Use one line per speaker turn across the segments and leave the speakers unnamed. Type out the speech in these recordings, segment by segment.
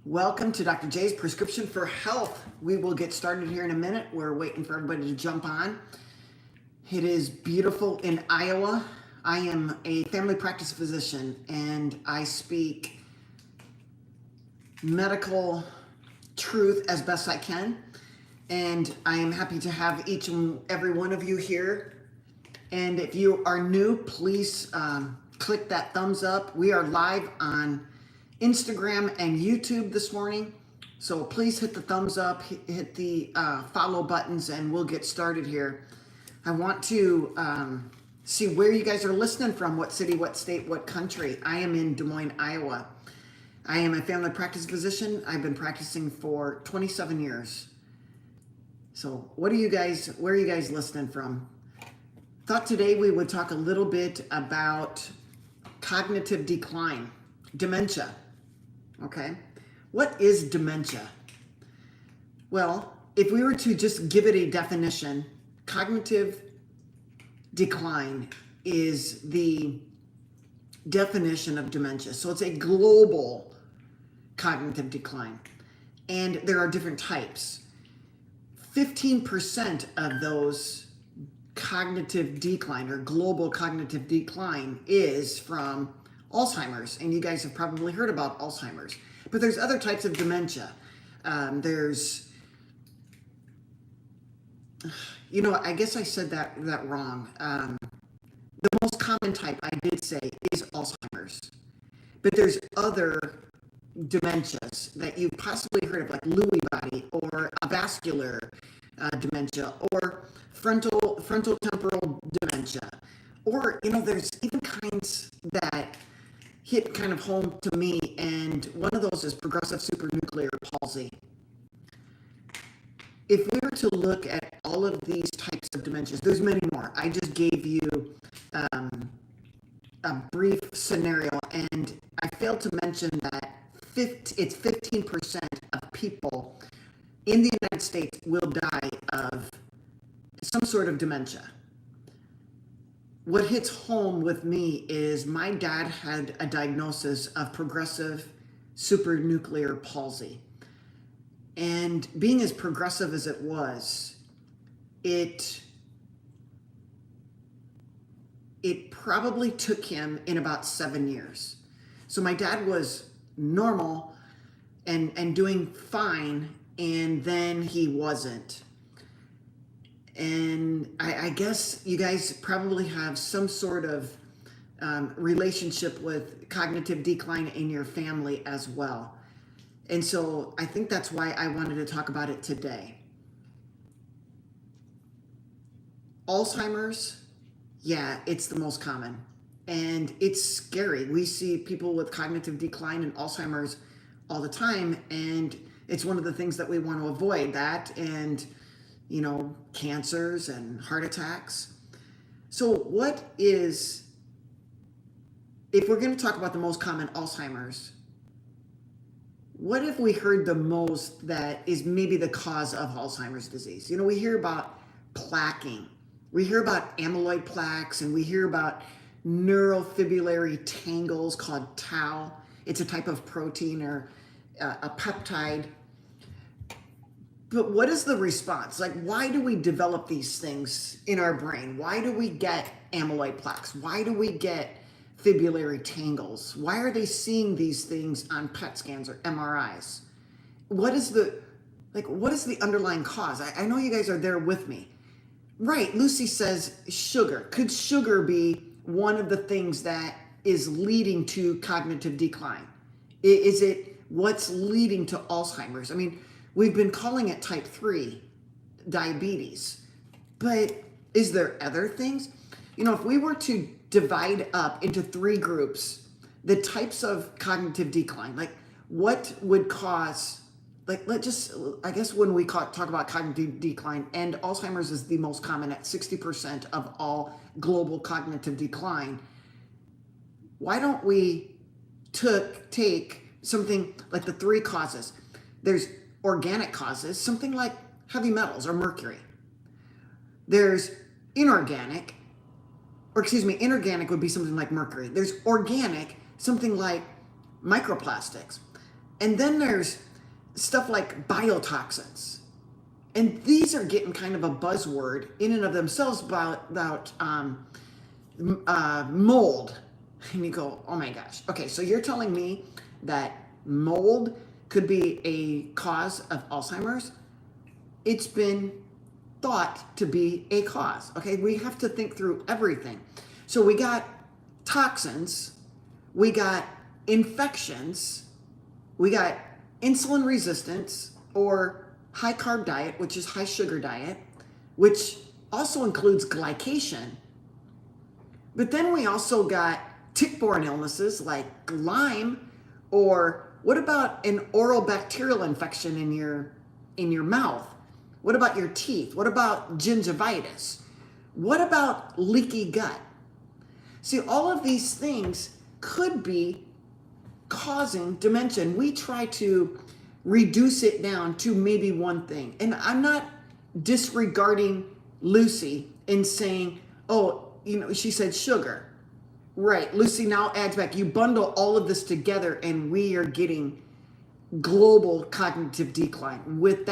Welcome to Dr. J's Prescription for Health. We will get started here in a minute. We're waiting for everybody to jump on. It is beautiful in Iowa. I am a family practice physician and I speak medical truth as best I can. And I am happy to have each and every one of you here. And if you are new, please click that thumbs up. We are live on Instagram and YouTube this morning. So please hit the thumbs up, hit the follow buttons, and we'll get started here. I want to see where you guys are listening from, what city, what state, what country. I am in Des Moines, Iowa. I am a family practice physician. I've been practicing for 27 years. So where are you guys listening from? Thought today we would talk a little bit about cognitive decline, dementia. Okay, what is dementia? Well, if we were to just give it a definition, cognitive decline is the definition of dementia. So it's a global cognitive decline, and there are different types. 15% of those cognitive decline or global cognitive decline is from Alzheimer's, and you guys have probably heard about Alzheimer's. But there's other types of dementia. I guess I said that wrong. The most common type I did say is Alzheimer's. But there's other dementias that you've possibly heard of, like Lewy body or a vascular dementia or frontal temporal dementia. Or, there's even kinds that hit kind of home to me, and one of those is progressive supranuclear palsy. If we were to look at all of these types of dementias, there's many more. I just gave you a brief scenario, and I failed to mention that it's 15% of people in the United States will die of some sort of dementia. What hits home with me is my dad had a diagnosis of progressive supranuclear palsy. And being as progressive as it was, it probably took him in about 7 years. So my dad was normal and doing fine, and then he wasn't. And I guess you guys probably have some sort of relationship with cognitive decline in your family as well. And so I think that's why I wanted to talk about it today. Alzheimer's, yeah, it's the most common. And it's scary. We see people with cognitive decline and Alzheimer's all the time. And it's one of the things that we want to avoid, that and cancers and heart attacks. So if we're going to talk about the most common Alzheimer's, what if we heard the most that is maybe the cause of Alzheimer's disease? We hear about plaquing. We hear about amyloid plaques, and we hear about neurofibrillary tangles called tau. It's a type of protein or a peptide. But what is the response? Like, why do we develop these things in our brain? Why do we get amyloid plaques? Why do we get fibrillary tangles? Why are they seeing these things on PET scans or MRIs? What is the underlying cause? I know you guys are there with me. Right, Lucy says sugar. Could sugar be one of the things that is leading to cognitive decline? Is it what's leading to Alzheimer's? I mean, we've been calling it type 3 diabetes, but is there other things? If we were to divide up into 3 groups, the types of cognitive decline, like what would cause, I guess when we talk about cognitive decline, and Alzheimer's is the most common at 60% of all global cognitive decline, why don't we take something like the 3 causes? There's organic causes, something like heavy metals or mercury. There's inorganic would be something like mercury. There's organic, something like microplastics. And then there's stuff like biotoxins. And these are getting kind of a buzzword in and of themselves about mold. And you go, oh my gosh. Okay, so you're telling me that mold could be a cause of Alzheimer's? It's been thought to be a cause. Okay, we have to think through everything. So we got toxins, we got infections, we got insulin resistance or high carb diet, which is high sugar diet, which also includes glycation. But then we also got tick-borne illnesses like Lyme, or what about an oral bacterial infection in your mouth? What about your teeth? What about gingivitis? What about leaky gut? See, all of these things could be causing dementia. And we try to reduce it down to maybe one thing. And I'm not disregarding Lucy and saying, oh, she said sugar. Right. Lucy now adds back, you bundle all of this together and we are getting global cognitive decline. With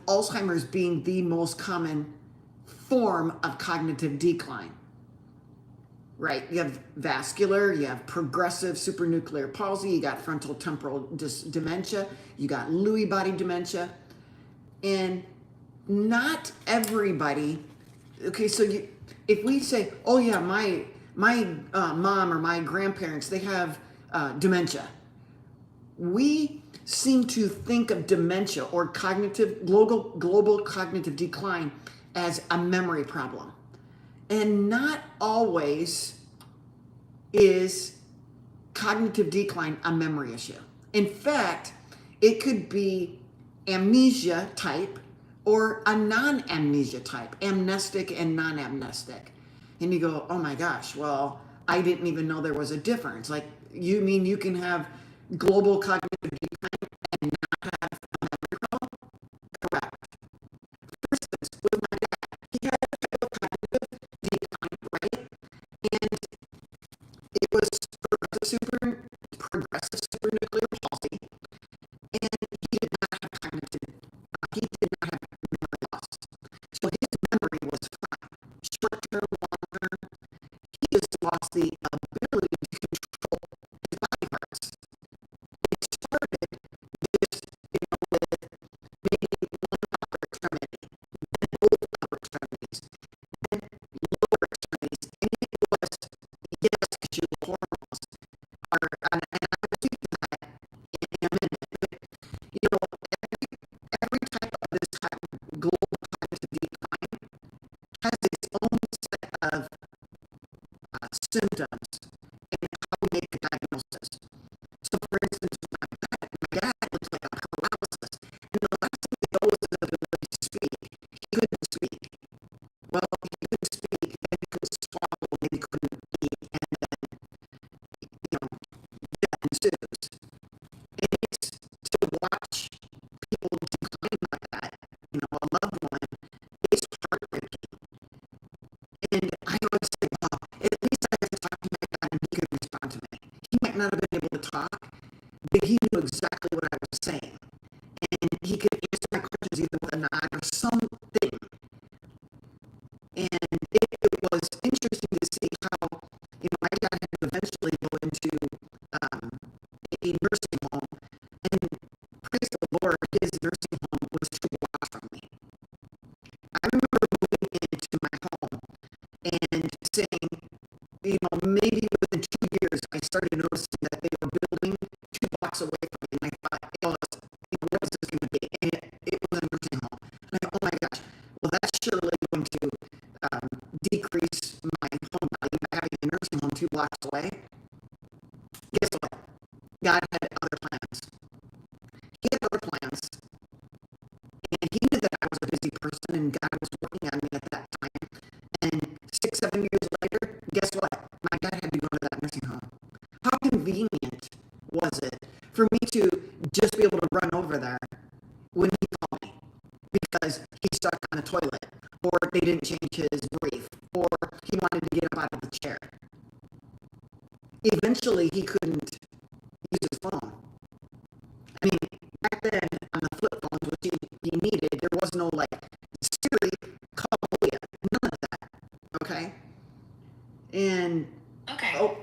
Alzheimer's being the most common form of cognitive decline. Right, you have vascular, you have progressive supranuclear palsy, you got frontal temporal dementia, you got Lewy body dementia, and not everybody. Okay, so if we say, oh yeah, my mom or my grandparents, they have dementia, we seem to think of dementia or global cognitive decline as a memory problem. And not always is cognitive decline a memory issue. In fact, it could be amnesia type or a non-amnesia type, amnestic and non-amnestic. And you go, oh my gosh, well, I didn't even know there was a difference. Like, you mean you can have global cognitive decline and not have a memory problem? Correct. For instance, with my dad, he had a type of cognitive decline, right? And it was progressive supranuclear palsy, and he did not have memory loss. So his memory was fine. Short term, long term, he just lost the ability to control his body parts. It started just, with maybe one upper extremity, then both upper extremities, then lower extremities, and it was, yes, because your hormones are, and I will speak to that in a minute, but every type of this type of global cognitive decline has its own set of symptoms and how we make a diagnosis. So, for instance, my dad looks like a paralysis, and the last thing he knows is the ability to speak. He couldn't speak. Well, he couldn't speak, and he couldn't swallow, and he couldn't eat, and then, death ensues. And it's to watch people decline like that, a loved one, it's heartbreaking. And I always say, oh, at least I got to talk to my dad and he could respond to me. He might not have been able to talk, but he knew exactly what I was saying. And he could answer my questions either with a nod or something. And it was interesting to see how, my dad had to eventually go into a nursing home, and praise the Lord, his nursing home was 2 blocks from me. I remember moving into my home and saying, maybe within 2 years, I started noticing that they were building 2 blocks away from me, and I thought, what is this going to be? And it was a nursing home. And I thought, oh my gosh, well, that's surely going to decrease my home value by having a nursing home 2 blocks away. Guess what? God had other plans. He had other plans. And he knew that I was a busy person and God was working on me at that time. And 6, 7 years later, guess what? My dad had to go to that nursing home. How convenient was it for me to just be able to run over there when he called me? Because he's stuck on the toilet, or they didn't change his brief, or he wanted to get up out of the chair. Eventually, he couldn't use his phone. was no like, Siri, call Malea. None of that. Okay? And,
Okay.
oh,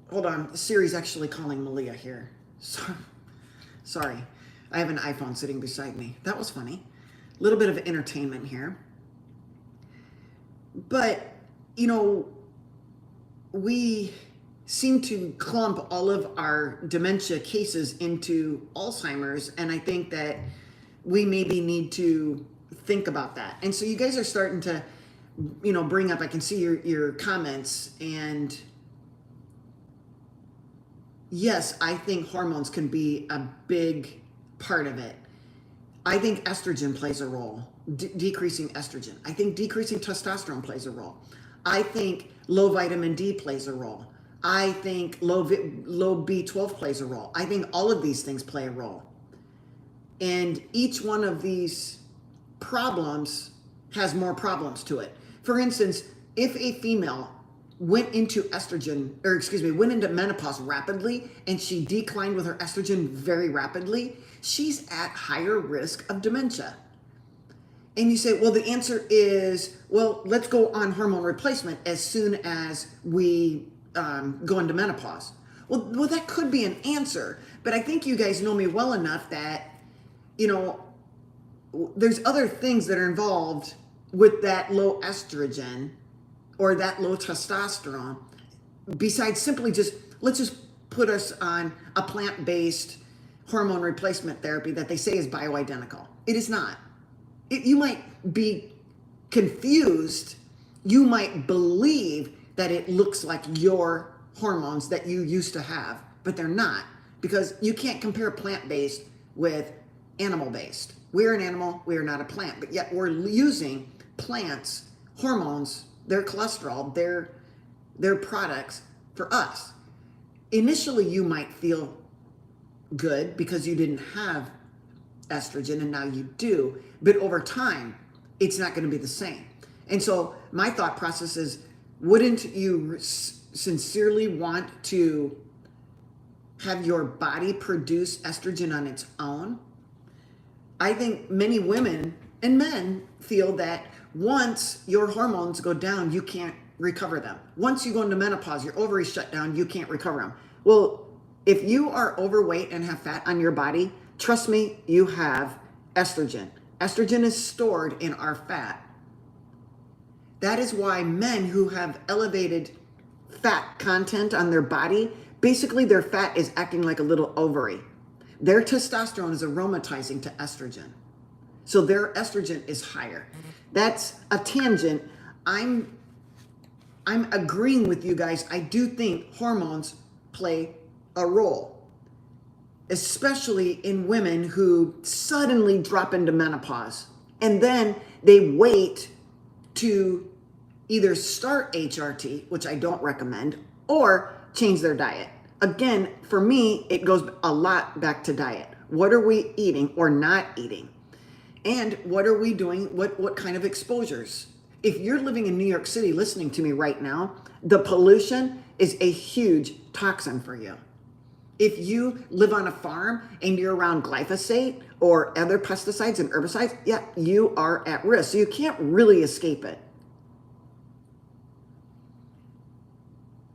hold on. Siri's actually calling Malea here. Sorry. I have an iPhone sitting beside me. That was funny. A little bit of entertainment here. But, you know, we seem to clump all of our dementia cases into Alzheimer's, and I think that we maybe need to think about that. And so you guys are starting to, you know, bring up, I can see your comments, and yes, I think hormones can be a big part of it. I think estrogen plays a role, decreasing estrogen. I think decreasing testosterone plays a role. I think low vitamin D plays a role. I think low B12 plays a role. I think all of these things play a role. And each one of these problems has more problems to it. For instance, if a female went into went into menopause rapidly and she declined with her estrogen very rapidly, she's at higher risk of dementia. And you say, well, the answer is, well, let's go on hormone replacement as soon as we go into menopause. Well, that could be an answer, but I think you guys know me well enough that, you know, there's other things that are involved with that low estrogen or that low testosterone besides simply let's just put us on a plant-based hormone replacement therapy that they say is bioidentical. It is not. You might be confused. You might believe that it looks like your hormones that you used to have, but they're not, because you can't compare plant-based with animal-based. We're an animal, we are not a plant, but yet we're using plants, hormones, their cholesterol, their products for us. Initially, you might feel good because you didn't have estrogen and now you do, but over time, it's not going to be the same. And so my thought process is, wouldn't you sincerely want to have your body produce estrogen on its own? I think many women and men feel that once your hormones go down, you can't recover them. Once you go into menopause, your ovaries shut down, you can't recover them. Well, if you are overweight and have fat on your body, trust me, you have estrogen. Estrogen is stored in our fat. That is why men who have elevated fat content on their body, basically their fat is acting like a little ovary. Their testosterone is aromatizing to estrogen. So their estrogen is higher. That's a tangent. I'm agreeing with you guys. I do think hormones play a role, especially in women who suddenly drop into menopause and then they wait to either start HRT, which I don't recommend, or change their diet. Again, for me, it goes a lot back to diet. What are we eating or not eating? And what are we doing? What kind of exposures? If you're living in New York City listening to me right now, the pollution is a huge toxin for you. If you live on a farm and you're around glyphosate or other pesticides and herbicides, yeah, you are at risk. So you can't really escape it.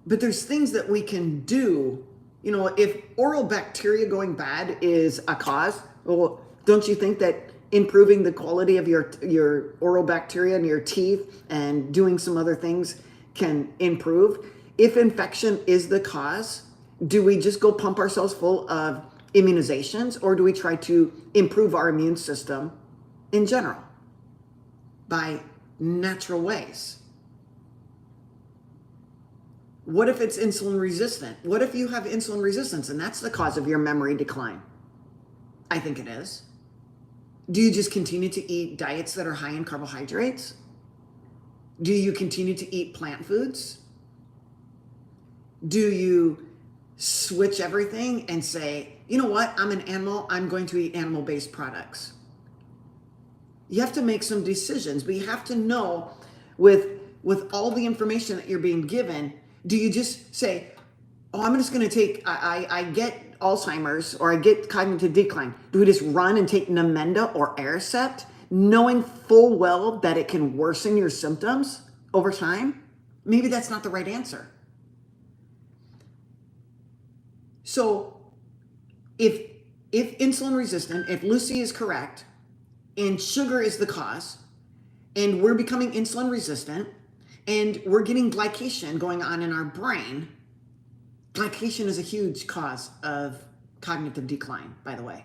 But there's things that we can do. You know, if oral bacteria going bad is a cause, well, don't you think that improving the quality of your oral bacteria in your teeth and doing some other things can improve? If infection is the cause, do we just go pump ourselves full of immunizations, or do we try to improve our immune system in general by natural ways? What if it's insulin resistant? What if you have insulin resistance and that's the cause of your memory decline? I think it is. Do you just continue to eat diets that are high in carbohydrates? Do you continue to eat plant foods? Do you switch everything and say, you know what, I'm an animal, I'm going to eat animal-based products? You have to make some decisions, but you have to know with all the information that you're being given, do you just say, oh, I'm just going to take, I get Alzheimer's or I get cognitive decline. Do we just run and take Namenda or Aricept knowing full well that it can worsen your symptoms over time, maybe that's not the right answer. So if insulin resistant, if Lucy is correct, and sugar is the cause, and we're becoming insulin resistant, and we're getting glycation going on in our brain, glycation is a huge cause of cognitive decline, by the way.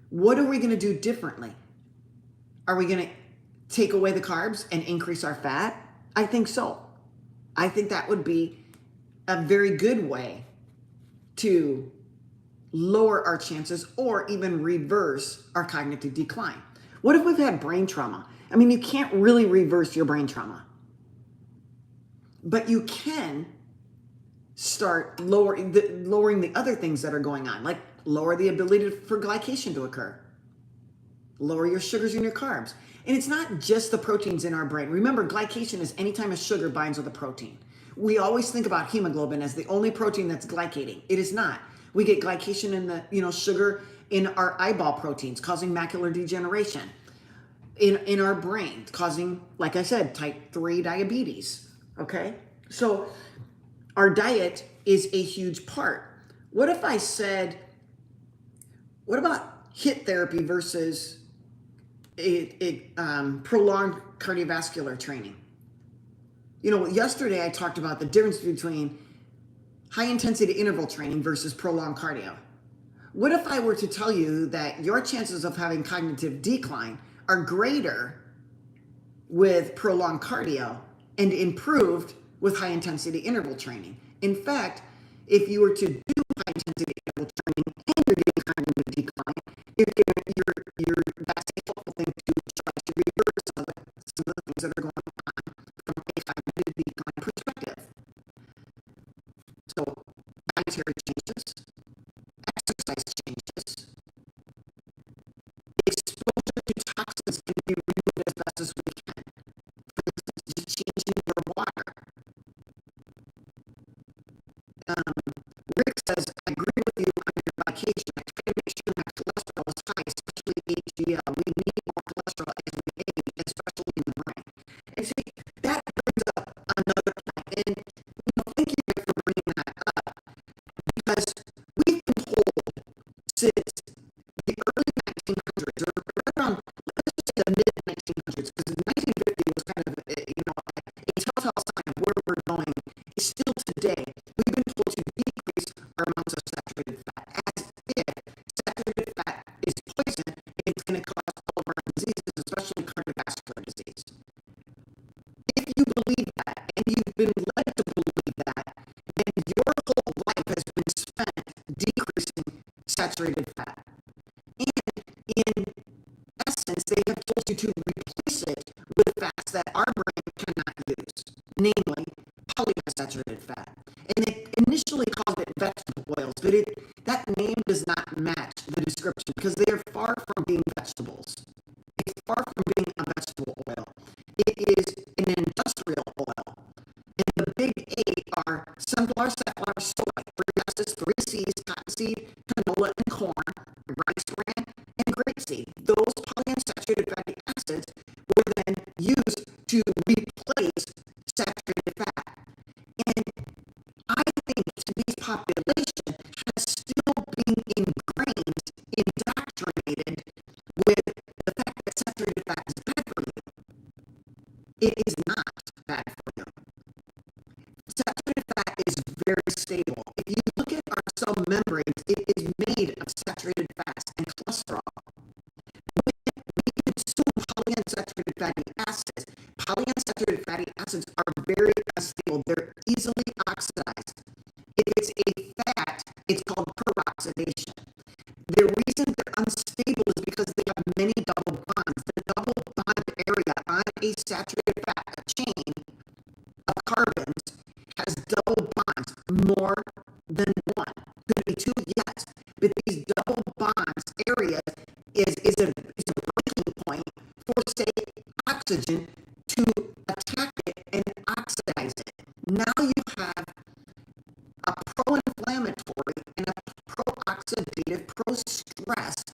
What are we going to do differently? Are we going to take away the carbs and increase our fat? I think so. I think that would be a very good way to lower our chances or even reverse our cognitive decline. What if we've had brain trauma? I mean, you can't really reverse your brain trauma, but you can start lowering the other things that are going on, like lower the ability for glycation to occur, lower your sugars and your carbs. And it's not just the proteins in our brain. Remember, glycation is anytime a sugar binds with a protein. We always think about hemoglobin as the only protein that's glycating. It is not. We get glycation in the sugar in our eyeball proteins, causing macular degeneration, in our brain, causing, like I said, type 3 diabetes. Okay? So our diet is a huge part. What if I said, what about HIIT therapy versus prolonged cardiovascular training? Yesterday I talked about the difference between high intensity interval training versus prolonged cardio. What if I were to tell you that your chances of having cognitive decline are greater with prolonged cardio and improved with high intensity interval training? In fact, if you were to do high intensity interval training and you're getting cognitive decline, that's a helpful thing to try to reverse some of the things that are going on from a cognitive decline perspective. So dietary changes, exercise changes, exposure to toxins can be removed as best as we can. For instance, just changing your water. Rick says, I agree with you on your medication. I try to make sure my cholesterol is high, especially HDL. We need more cholesterol as we age, especially in the brain. And see, that brings up another point. And thank you Rick, for bringing that up, because we've been told since the early 1900s, or around, let's just say the mid 1900s, because 1950 was kind of a telltale sign of where we're going. Is still today, we've been told to decrease our amounts of saturated fat, as if saturated fat is poison and it's going to cause all of our diseases, especially cardiovascular disease. If you believe that, and you've been led to believe that, then your whole life has been spent decreasing saturated fat. And in essence, they have told you to replace it with fats that our brain cannot use, namely polyunsaturated fat. And they initially called it vegetable oils, but that name does not match the description because they are far from being vegetables. It's far from being a vegetable oil. It is an industrial oil. And the big 8 are sunflower, safflower, soy, 3 S's, 3 C's, cottonseed, canola, and corn, rice bran, and grapeseed. Those polyunsaturated fatty acids were then used to replace saturated fat. And I think today's population has still been ingrained, indoctrinated with the fact that saturated fat is bad for you. It is not bad for you. Saturated fat is very stable. If you look at our cell membranes, it is made of saturated fats and cholesterol. When we consume polyunsaturated fatty acids are very unstable. They're easily oxidized. If it's a fat, it's called peroxidation. The reason they're unstable is because they have many double bonds. The double bond area on a saturated fat, a chain of carbons, has double bonds, more than one. Could it be 2? Yes. But these double bonds areas is a breaking point for, say, oxygen to attack it and oxidize it. Now you have a pro-inflammatory and a pro-oxidative, pro-stress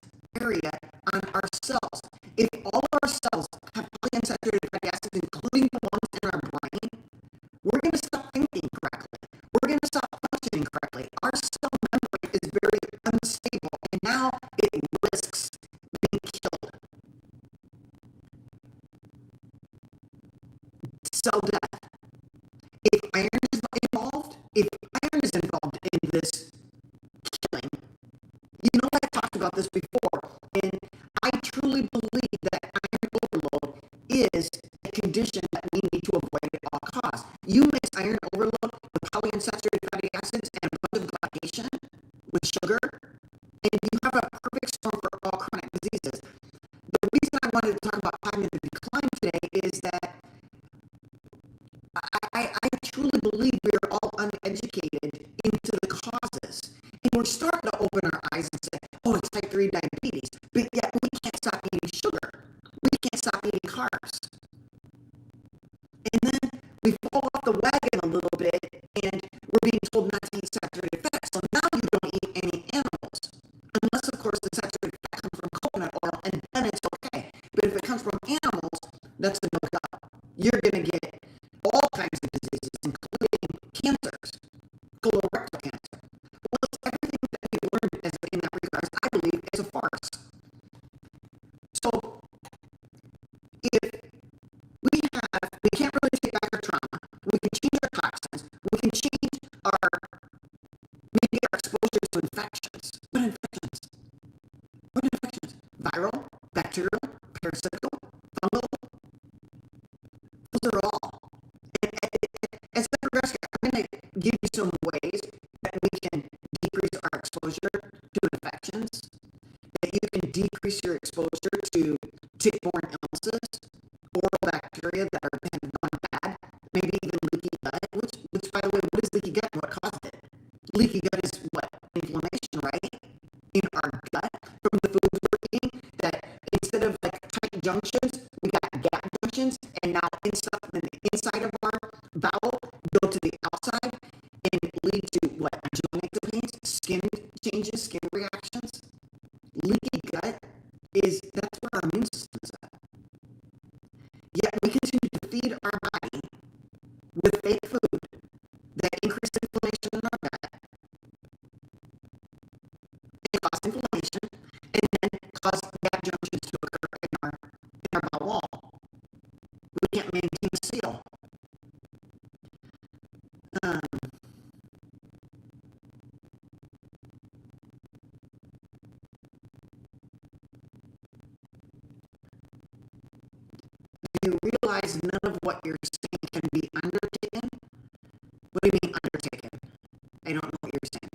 area on our cells. If all and now it risks being killed. Cell death. If iron is involved in this killing, you know, I've talked about this before, and I truly believe that iron overload is a condition that we need to avoid at all costs. You mix iron overload with polyunsaturated fatty acids and a bunch of glycation with sugar, and you have a perfect storm for all chronic diseases. The reason I wanted to talk about cognitive decline today is that I truly believe we are all uneducated into the causes. And we're starting to open our eyes and say, oh, it's type 3 diabetes. But yet we can't stop eating sugar. We can't stop eating carbs. And then we fall off the wagon a little bit and we're being told not to eat saturated fat. So now you don't eat any animals. Unless, of course, the saturated fat comes from coconut oil, and then it's okay. But if it comes from animals, that's a no-go. You're going to get all kinds of diseases, including cancers, colorectal cancer. Well, it's everything that we learned in that regard, I believe, is a farce. So, if we can't really take back our trauma, we can change our toxins, we can change maybe our exposure to infections. What infections? Viral, bacterial, parasitical, fungal. Those are all. As I progress, I'm going to give you some ways that we can decrease our exposure to infections, that you can decrease your exposure to tick-borne illnesses, oral bacteria that are gone bad, maybe even leaky gut, which, by the way, what is leaky gut and what caused it? Leaky gut is what? Inflammation, right? In our gut from the foods we're eating, that instead of like tight junctions, we got gap junctions, and now stuff in the inside of our bowel go to the outside and lead to what? Joint pains, skin changes, skin reactions. Leaky gut that's where our immune system is at. Yet we continue to feed our body with fake food that increase inflammation in our gut, and cause inflammation, and then cause gap junctions to occur in our bowel wall. We can't maintain a seal. Do you realize none of what you're saying can be undertaken? What do you mean undertaken? I don't know what you're saying.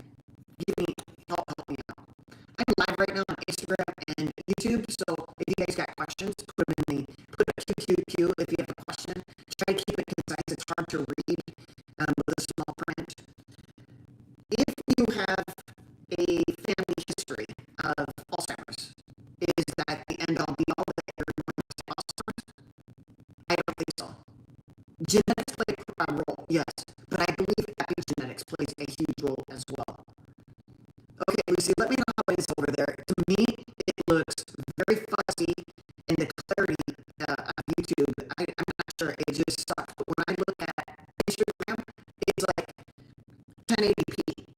Help me out. I'm live right now on Instagram and YouTube, so if you guys got questions, put a QQQ if you have a question. Try to keep it concise. It's hard to read with a small print. If you have a family history of Alzheimer's, is that the end-all be-all that everyone has Alzheimer's? I don't think so. Genetics play a role, yes, but I believe epigenetics plays a huge role as well. Okay, Lucy, let me know how it is over there. To me, it looks very fuzzy, and the clarity on YouTube, I'm not sure, it just sucks. But when I look at Instagram, it's like 1080p.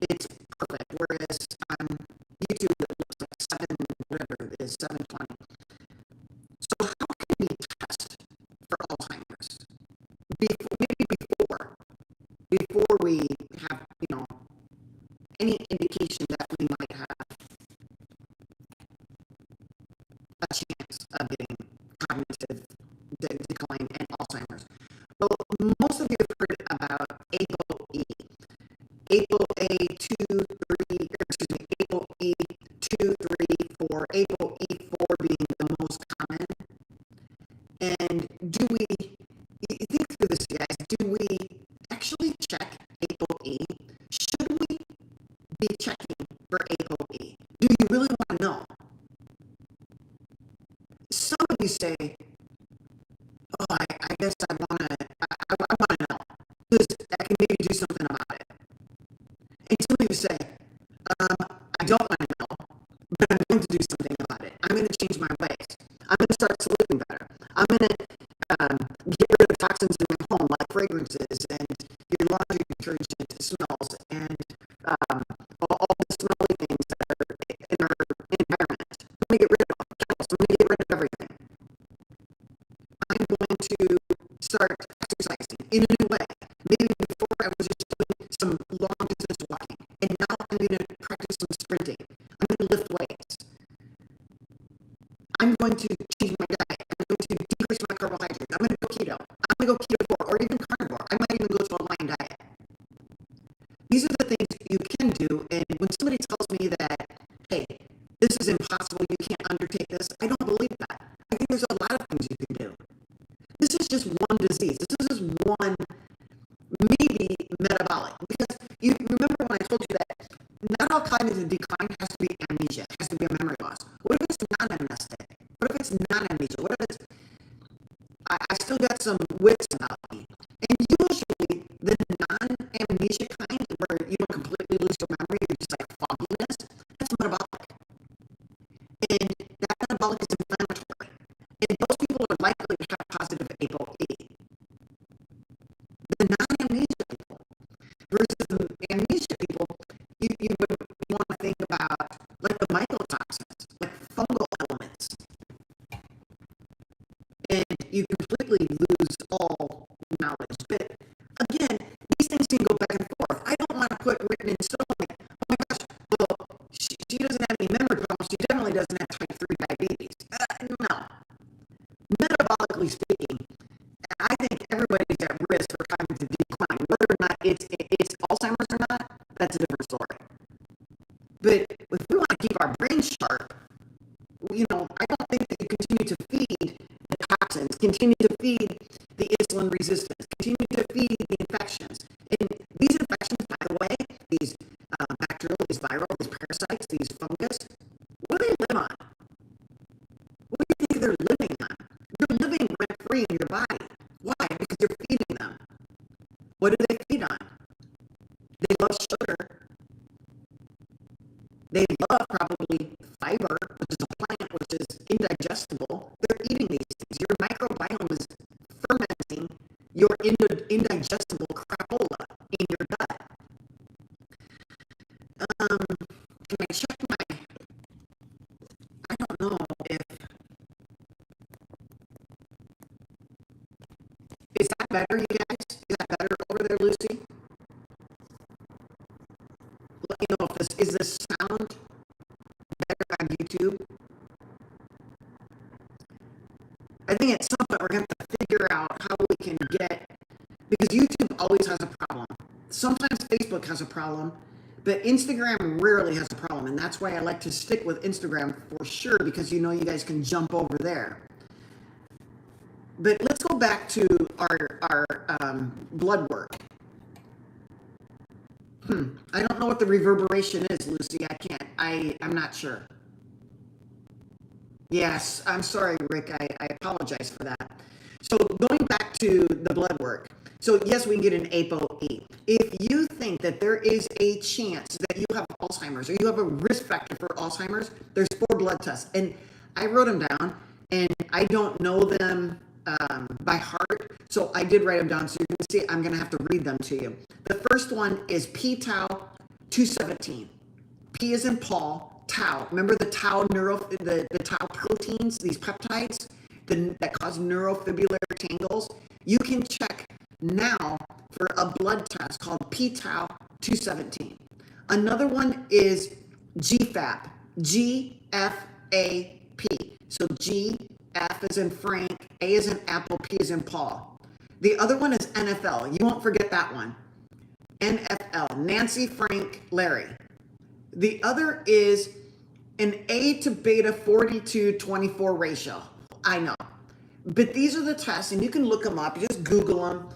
It's perfect, whereas on YouTube, it looks like 720. So how can we test for Alzheimer's? Before we have, any indication that we might have a chance of getting cognitive decline and Alzheimer's. Well, most of you have heard about ApoE. ApoE2, 3, ApoE4 being the most common. And think through this, guys, do we actually check ApoE? Should we be checking for ApoE? Do you really want to know? Some of you say, oh, I guess I want to know, because I can maybe do something about it. And some of you say, I don't want to know, but I'm going to do something about it. I'm going to change my ways. I'm going to start sleeping better. I'm going to get rid of toxins in my home, like fragrances and your laundry detergent smells, and all the smelly things that are in our going to change my diet. I'm going to decrease my carbohydrates. I'm going to go keto. I'm going to go keto or even carnivore. I might even go to a lion diet. These are the things you can do. And when somebody tells me that, hey, this is impossible, you can't undertake this, I don't believe that. I think there's a lot of things you can do. This is just one disease. This is just one, maybe metabolic. Because you remember when I told you that not all cognitive decline has to be amnesia, it has to be a memory loss. What if it's not amnestic? What if it's not amnesia? What if it's, I still got some wits about me? And usually, the non-amnesia kind, where you don't completely lose your memory, you're just like fogginess, that's metabolic. And that metabolic is inflammatory. And those people are likely to have positive ApoE. The non-amnesia people versus the amnesia people, you would want to think about like the mycotoxins, like fungal elements. And you completely lose all knowledge. But again, these things can go back and forth. I don't want to put written in stone like, oh my gosh, well, she doesn't have any memory problems. She definitely doesn't have type 3 diabetes. No. Metabolically speaking, I think everybody's at risk for cognitive decline. Whether or not it's Alzheimer's or not, that's a different story. But if we want to keep our brains sharp, I don't think that you continue to feed the toxins, continue to feed the insulin resistance, continue to feed the infections. And these infections, by the way, these bacterial, these viral, these parasites, these fungus, what do they live on? What do you think they're living on? They're living rent-free in your body. Why? Because you're feeding them. What do they feed on? They love sugar. They love probably fiber, which is a plant which is indigestible. They're eating these things. Your microbiome is fermenting your indigestible crapola in your gut. Can I check my... I don't know if... Is that better, you guys? Is that better over there, Lucy? Let me know if is this sound better on YouTube? I think at some point we're going to have to figure out how we can get, because YouTube always has a problem. Sometimes Facebook has a problem, but Instagram rarely has a problem, and that's why I like to stick with Instagram for sure, because you guys can jump over there. But let's go back to our blood work. I don't know what the reverberation is, Lucy. I can't. I'm not sure. Yes, I'm sorry, Rick. I apologize for that. So going back to the blood work. So yes, we can get an ApoE. If you think that there is a chance that you have Alzheimer's or you have a risk factor for Alzheimer's, there's 4 blood tests. And I wrote them down, and I don't know them by heart, so I did write them down. So you're going to see, I'm going to have to read them to you. The first one is p-tau 217. P is in Paul, tau. Remember the tau the tau proteins, these peptides that cause neurofibular tangles? You can check now for a blood test called p-tau 217. Another one is GFAP, G-F-A-P. So G, F is in Frank, A is in Apple, P is in Paul. The other one is NFL. You won't forget that one. NFL, Nancy, Frank, Larry. The other is an A to beta 42-24 ratio. I know. But these are the tests, and you can look them up. You just Google them.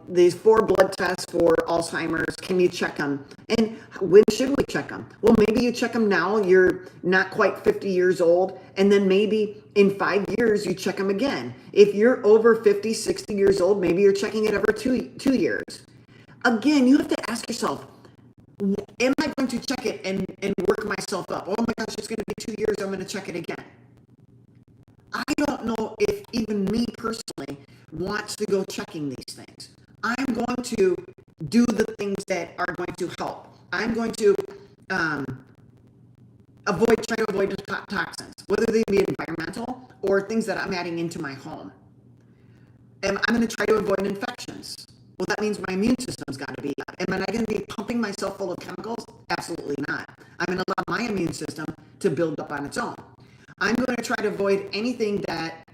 These 4 blood tests for Alzheimer's. Can you check them? And when should we check them? Well, maybe you check them now. You're not quite 50 years old. And then maybe in 5 years, you check them again. If you're over 50, 60 years old, maybe you're checking it every two years. Again, you have to ask yourself, am I going to check it and work myself up? Oh my gosh, it's going to be 2 years. I'm going to check it again. I don't know if even me personally wants to go checking these things. I'm going to do the things that are going to help. I'm going to try to avoid toxins, whether they be environmental or things that I'm adding into my home. And I'm going to try to avoid infections. Well, that means my immune system's got to be up. Am I going to be pumping myself full of chemicals? Absolutely not. I'm going to allow my immune system to build up on its own. I'm going to try to avoid anything that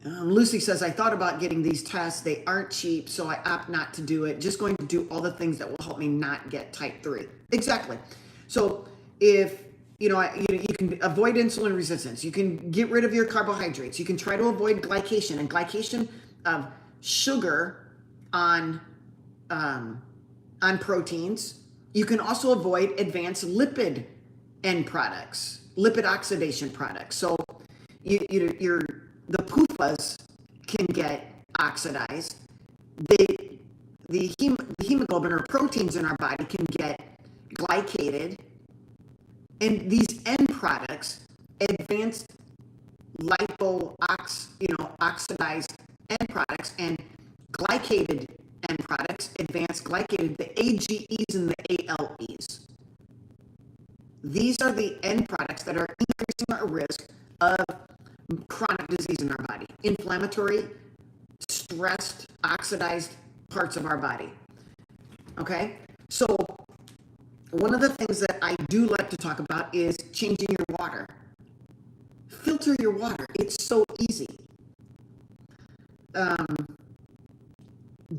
Lucy says, I thought about getting these tests. They aren't cheap, so I opt not to do it. Just going to do all the things that will help me not get type 3. Exactly. So if, you can avoid insulin resistance. You can get rid of your carbohydrates. You can try to avoid glycation. And glycation of sugar on proteins. You can also avoid advanced lipid end products, lipid oxidation products. So the PUFAs can get oxidized. The hemoglobin or proteins in our body can get glycated. And these end products, advanced oxidized end products and glycated end products, advanced glycated, the AGEs and the ALEs. These are the end products that are increasing our risk of chronic disease in our body, inflammatory, stressed, oxidized parts of our body. Okay? So one of the things that I do like to talk about is changing your water. Filter your water. It's so easy.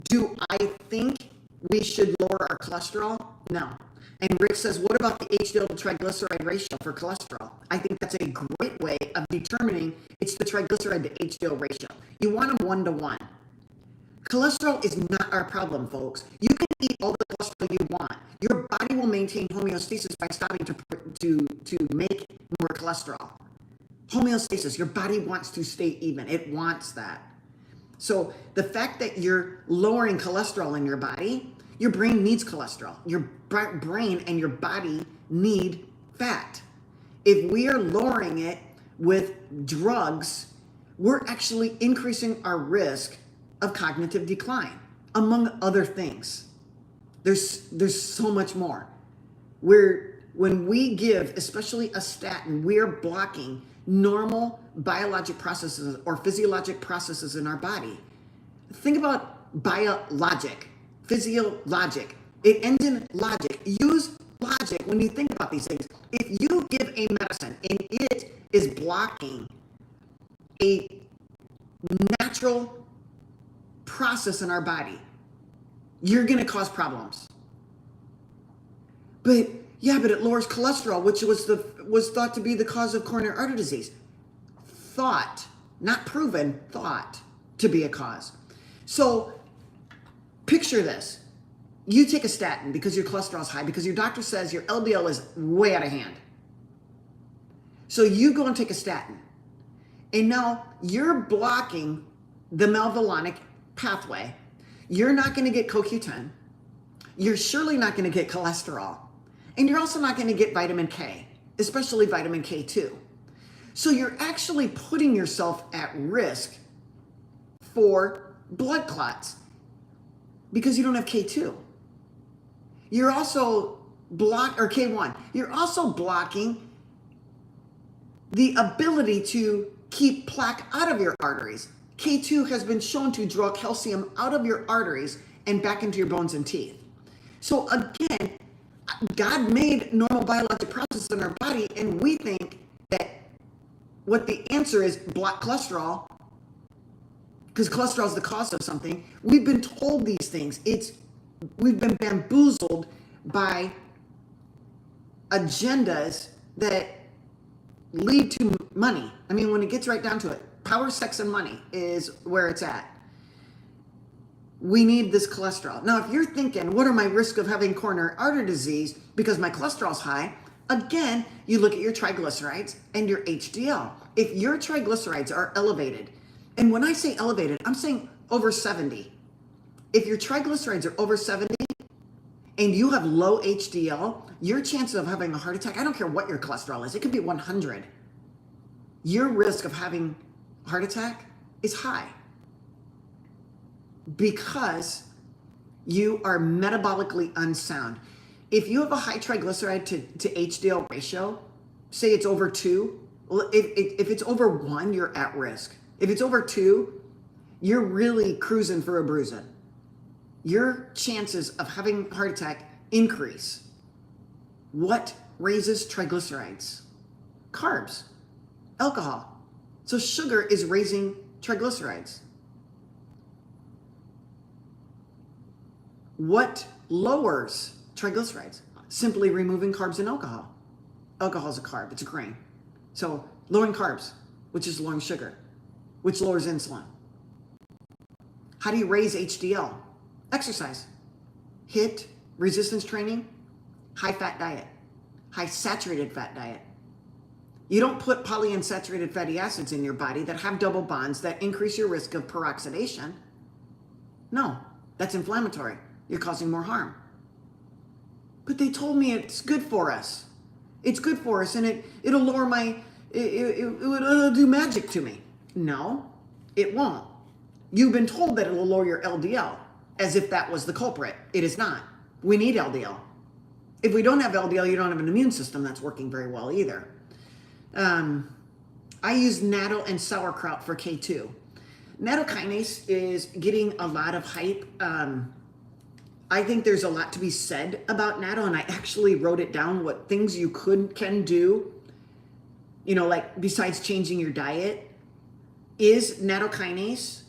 Do I think we should lower our cholesterol? No. And Rick says, what about the HDL to triglyceride ratio for cholesterol? I think that's a great way of determining it's the triglyceride to HDL ratio. You want them 1-to-1. Cholesterol is not our problem, folks. You can eat all the cholesterol you want. Your body will maintain homeostasis by stopping to make more cholesterol. Homeostasis, your body wants to stay even. It wants that. So the fact that you're lowering cholesterol in your body, your brain needs cholesterol. Your brain and your body need fat. If we are lowering it with drugs, we're actually increasing our risk of cognitive decline, among other things. There's so much more. When we give, especially a statin, we are blocking normal biologic processes or physiologic processes in our body. Think about biologic, physiologic. It ends in logic. Use logic when you think about these things. If you give a medicine and it is blocking a natural process in our body, you're going to cause problems. But it lowers cholesterol, which was thought to be the cause of coronary artery disease. Thought, not proven, thought to be a cause. So picture this. You take a statin because your cholesterol is high, because your doctor says your LDL is way out of hand. So you go and take a statin. And now you're blocking the mevalonic pathway. You're not going to get CoQ10. You're surely not going to get cholesterol. And you're also not going to get vitamin K, especially vitamin K2. So you're actually putting yourself at risk for blood clots because you don't have K2. You're also K1. You're also blocking the ability to keep plaque out of your arteries. K2 has been shown to draw calcium out of your arteries and back into your bones and teeth. So again, God made normal biologic processes in our body, and we think that what the answer is block cholesterol, because cholesterol is the cause of something. We've been told these things. We've been bamboozled by agendas that lead to money. I mean, when it gets right down to it, power, sex, and money is where it's at. We need this cholesterol. Now, if you're thinking, what are my risks of having coronary artery disease because my cholesterol's high? Again, you look at your triglycerides and your HDL. If your triglycerides are elevated, and when I say elevated, I'm saying over 70. If your triglycerides are over 70 and you have low HDL, your chances of having a heart attack, I don't care what your cholesterol is, it could be 100. Your risk of having a heart attack is high, because you are metabolically unsound. If you have a high triglyceride to HDL ratio, say it's over 2, well, if it's over 1, you're at risk. If it's over 2, you're really cruising for a bruising. Your chances of having a heart attack increase. What raises triglycerides? Carbs, alcohol. So sugar is raising triglycerides. What lowers triglycerides? Simply removing carbs and alcohol. Alcohol is a carb, it's a grain. So lowering carbs, which is lowering sugar, which lowers insulin. How do you raise HDL? Exercise. HIIT, resistance training, high fat diet, high saturated fat diet. You don't put polyunsaturated fatty acids in your body that have double bonds that increase your risk of peroxidation. No, that's inflammatory. You're causing more harm. But they told me it's good for us. It's good for us, and it'll lower my, it'll do magic to me. No, it won't. You've been told that it'll lower your LDL, as if that was the culprit. It is not. We need LDL. If we don't have LDL, you don't have an immune system that's working very well either. I use natto and sauerkraut for K2. Nattokinase is getting a lot of hype. I think there's a lot to be said about natto, and I actually wrote it down, what things you can do, you know, like besides changing your diet. Is nattokinase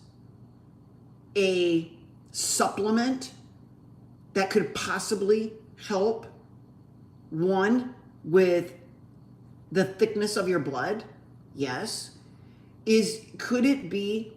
a supplement that could possibly help, one, with the thickness of your blood? Yes. Could it be,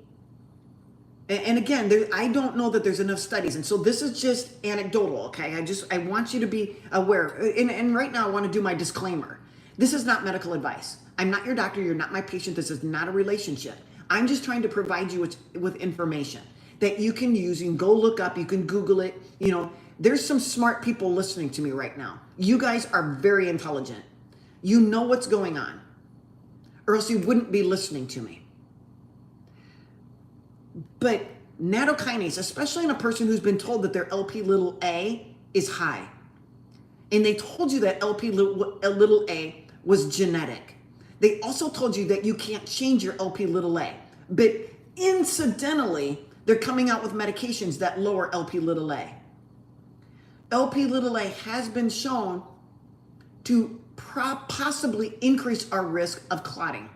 and again, I don't know that there's enough studies, and so this is just anecdotal, okay? I want you to be aware, and right now I want to do my disclaimer. This is not medical advice. I'm not your doctor, you're not my patient, this is not a relationship. I'm just trying to provide you with information that you can use. You can go look up, you can Google it. You know, there's some smart people listening to me right now. You guys are very intelligent. You know what's going on, or else you wouldn't be listening to me. But nattokinase, especially in a person who's been told that their LP little a is high, and they told you that LP little a was genetic. They also told you that you can't change your LP little a, but incidentally, they're coming out with medications that lower LP little a. LP little a has been shown to possibly increase our risk of clotting.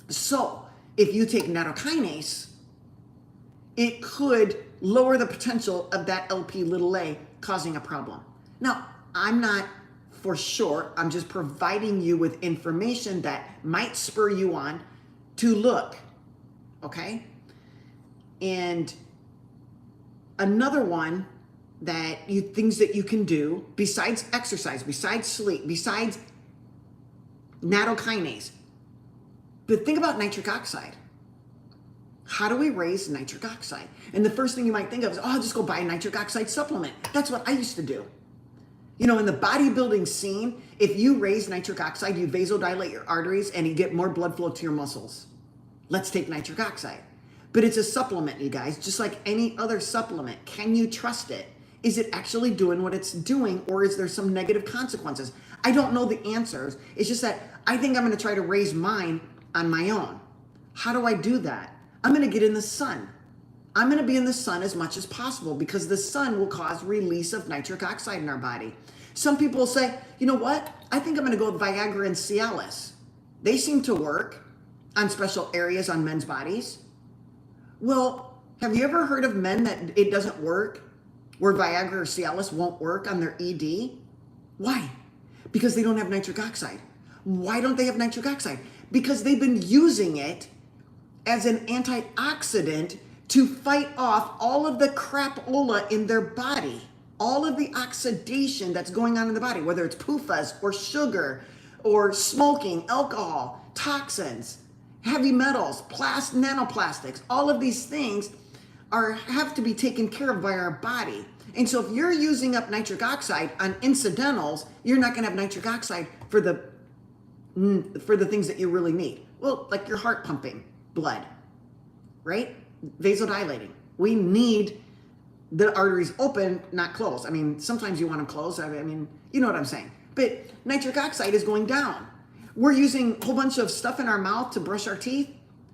So if you take nattokinase, it could lower the potential of that LP little a causing a problem. Now, I'm not for sure, I'm just providing you with information that might spur you on to look, okay? And another one things that you can do besides exercise, besides sleep, besides nattokinase, but think about nitric oxide. How do we raise nitric oxide? And the first thing you might think of is, oh, I'll just go buy a nitric oxide supplement. That's what I used to do. You know, in the bodybuilding scene, if you raise nitric oxide, you vasodilate your arteries and you get more blood flow to your muscles. Let's take nitric oxide. But it's a supplement, you guys, just like any other supplement. Can you trust it? Is it actually doing what it's doing, or is there some negative consequences? I don't know the answers. It's just that I think I'm going to try to raise mine on my own. How do I do that? I'm going to get in the sun. I'm going to be in the sun as much as possible, because the sun will cause release of nitric oxide in our body. Some people will say, you know what? I think I'm going to go with Viagra and Cialis. They seem to work on special areas on men's bodies. Well, have you ever heard of men that it doesn't work, where Viagra or Cialis won't work on their ED? Why? Because they don't have nitric oxide. Why don't they have nitric oxide? Because they've been using it as an antioxidant to fight off all of the crapola in their body, all of the oxidation that's going on in the body, whether it's PUFAs or sugar or smoking, alcohol, toxins, heavy metals, nanoplastics. All of these things have to be taken care of by our body. And so if you're using up nitric oxide on incidentals, you're not going to have nitric oxide for the things that you really need. Well, like your heart pumping blood, right? Vasodilating. We need the arteries open, not closed. I mean, sometimes you want them closed. I mean, you know what I'm saying. But nitric oxide is going down. We're using a whole bunch of stuff in our mouth to brush our teeth,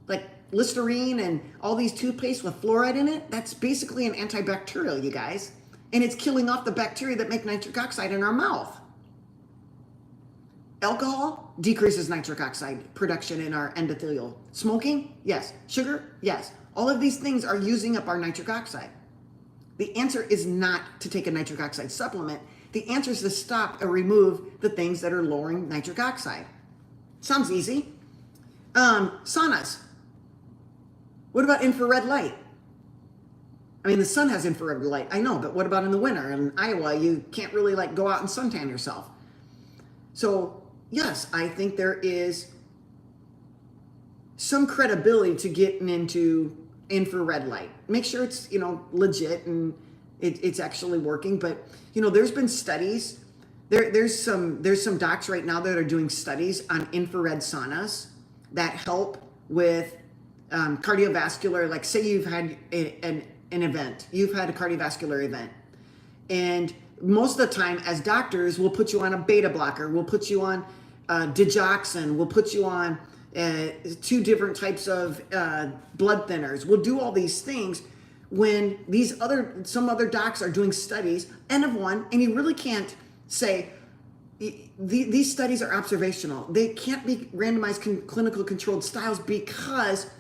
like Listerine and all these toothpaste with fluoride in it. That's basically an antibacterial, you guys. And it's killing off the bacteria that make nitric oxide in our mouth. Alcohol decreases nitric oxide production in our endothelial. Smoking, yes. Sugar, yes. All of these things are using up our nitric oxide. The answer is not to take a nitric oxide supplement. The answer is to stop or remove the things that are lowering nitric oxide. Sounds easy. Saunas. What about infrared light? I mean, the sun has infrared light, I know, but what about in the winter? In Iowa, you can't really like go out and suntan yourself. So yes, I think there is some credibility to getting into infrared light. Make sure it's, legit and it's actually working. But, there's been studies. There's some docs right now that are doing studies on infrared saunas that help with cardiovascular, like say you've had an event, you've had a cardiovascular event. And most of the time as doctors, we'll put you on a beta blocker, we'll put you on digoxin, we'll put you on 2 different types of blood thinners. We'll do all these things when some other docs are doing studies, N of 1, and you really can't say, these studies are observational. They can't be randomized clinical controlled trials because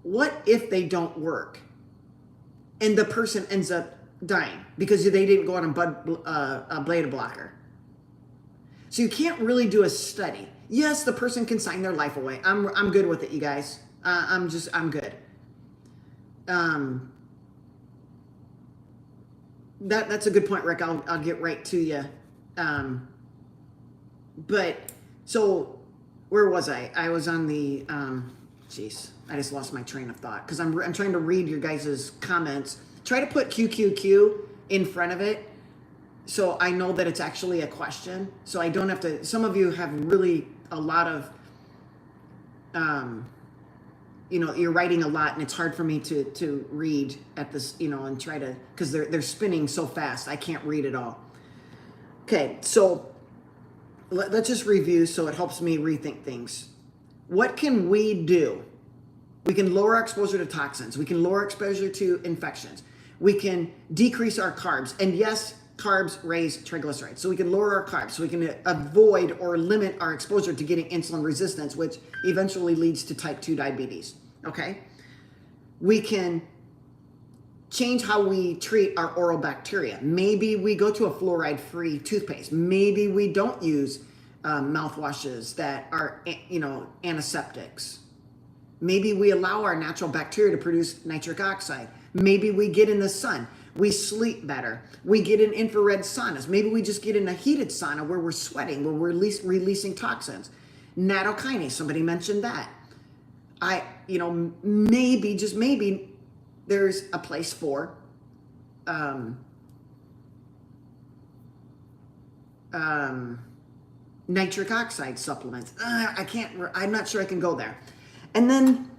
what if they don't work and the person ends up dying because they didn't go on a beta blocker? So you can't really do a study. Yes, the person can sign their life away. I'm good with it, you guys. I'm good. That's a good point, Rick. I'll get right to you. But so where was I? I was on the I just lost my train of thought because I'm trying to read your guys' comments. Try to put QQQ in front of it so I know that it's actually a question. So I don't have to. Some of you have really a lot of you're writing a lot and it's hard for me to read at this, and try to, because they're spinning so fast. I can't read it all. Okay, so let's just review so it helps me rethink things. What can we do? We can lower our exposure to toxins. We can lower exposure to infections. We can decrease our carbs. And yes, carbs raise triglycerides. So we can lower our carbs. So we can avoid or limit our exposure to getting insulin resistance, which eventually leads to type 2 diabetes. Okay? We can change how we treat our oral bacteria. Maybe we go to a fluoride-free toothpaste. Maybe we don't use mouthwashes that are, antiseptics. Maybe we allow our natural bacteria to produce nitric oxide. Maybe we get in the sun. We sleep better. We get in infrared saunas. Maybe we just get in a heated sauna where we're sweating, where we're releasing toxins. Nattokinase, somebody mentioned that. Maybe, just maybe, there's a place for nitric oxide supplements. I'm not sure I can go there. And then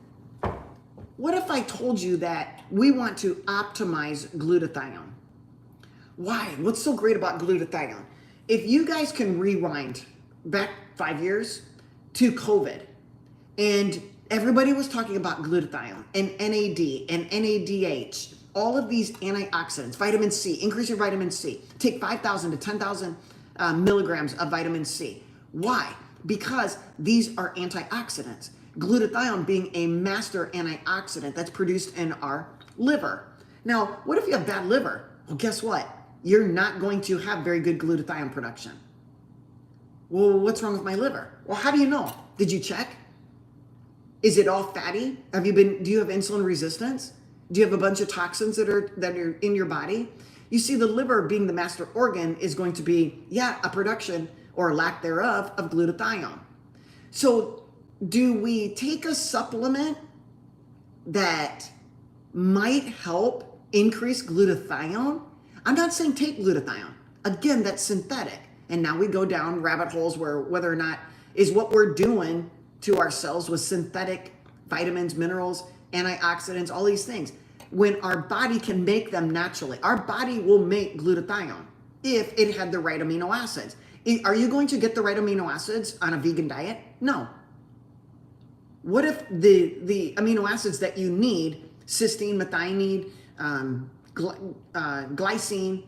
what if I told you that we want to optimize glutathione? Why? What's so great about glutathione? If you guys can rewind back 5 years to COVID, and everybody was talking about glutathione and NAD and NADH, all of these antioxidants, vitamin C, increase your vitamin C. Take 5,000 to 10,000 milligrams of vitamin C. Why? Because these are antioxidants. Glutathione being a master antioxidant that's produced in our liver. Now, what if you have bad liver? Well, guess what? You're not going to have very good glutathione production. Well, what's wrong with my liver? Well, how do you know? Did you check? Is it all fatty? Do you have insulin resistance? Do you have a bunch of toxins that are in your body? You see, the liver being the master organ is going to be, a production or lack thereof of glutathione. So do we take a supplement that might help increase glutathione? I'm not saying take glutathione. Again, that's synthetic. And now we go down rabbit holes where whether or not is what we're doing to ourselves with synthetic vitamins, minerals, antioxidants, all these things. When our body can make them naturally, our body will make glutathione if it had the right amino acids. Are you going to get the right amino acids on a vegan diet? No. What if the amino acids that you need, cysteine, methionine, glycine,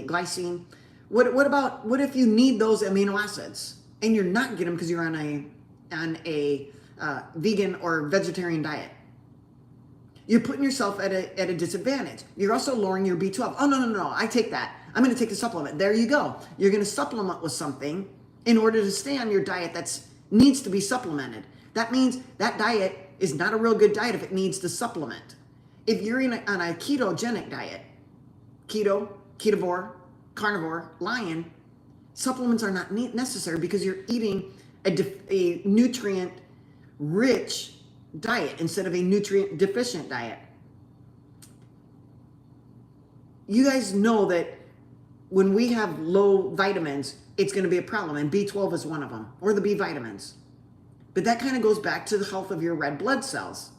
glycine, What if you need those amino acids and you're not getting them because you're on a vegan or vegetarian diet? You're putting yourself at a disadvantage. You're also lowering your B12. Oh, no, I take that. I'm going to take the supplement. There you go. You're going to supplement with something in order to stay on your diet that needs to be supplemented. That means that diet is not a real good diet if it needs to supplement. If you're on a ketogenic diet, keto, ketovore, carnivore, lion, supplements are not necessary because you're eating a nutrient-rich diet instead of a nutrient-deficient diet. You guys know that when we have low vitamins, it's going to be a problem, and B12 is one of them, or the B vitamins. But that kind of goes back to the health of your red blood cells.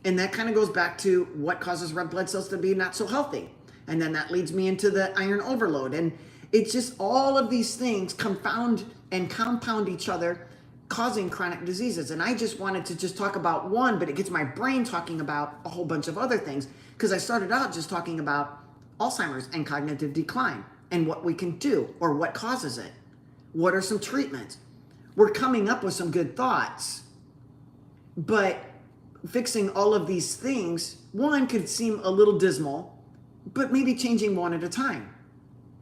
And that kind of goes back to what causes red blood cells to be not so healthy. And then that leads me into the iron overload. And it's just all of these things confound and compound each other, causing chronic diseases. And I just wanted to just talk about one, but it gets my brain talking about a whole bunch of other things, because I started out just talking about Alzheimer's and cognitive decline and what we can do or what causes it. What are some treatments? We're coming up with some good thoughts, but fixing all of these things, one, could seem a little dismal, but maybe changing one at a time.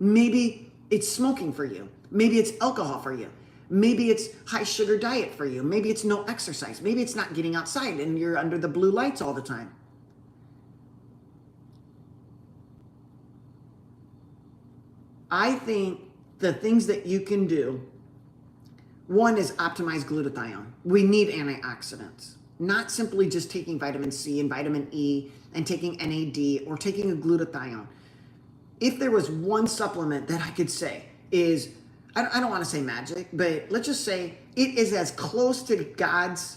Maybe it's smoking for you. Maybe it's alcohol for you. Maybe it's high sugar diet for you. Maybe it's no exercise. Maybe it's not getting outside and you're under the blue lights all the time. I think the things that you can do, one is optimize glutathione. We need antioxidants, not simply just taking vitamin C and vitamin E and taking NAD or taking a glutathione. If there was one supplement that I could say is, I don't want to say magic, but let's just say it is as close to God's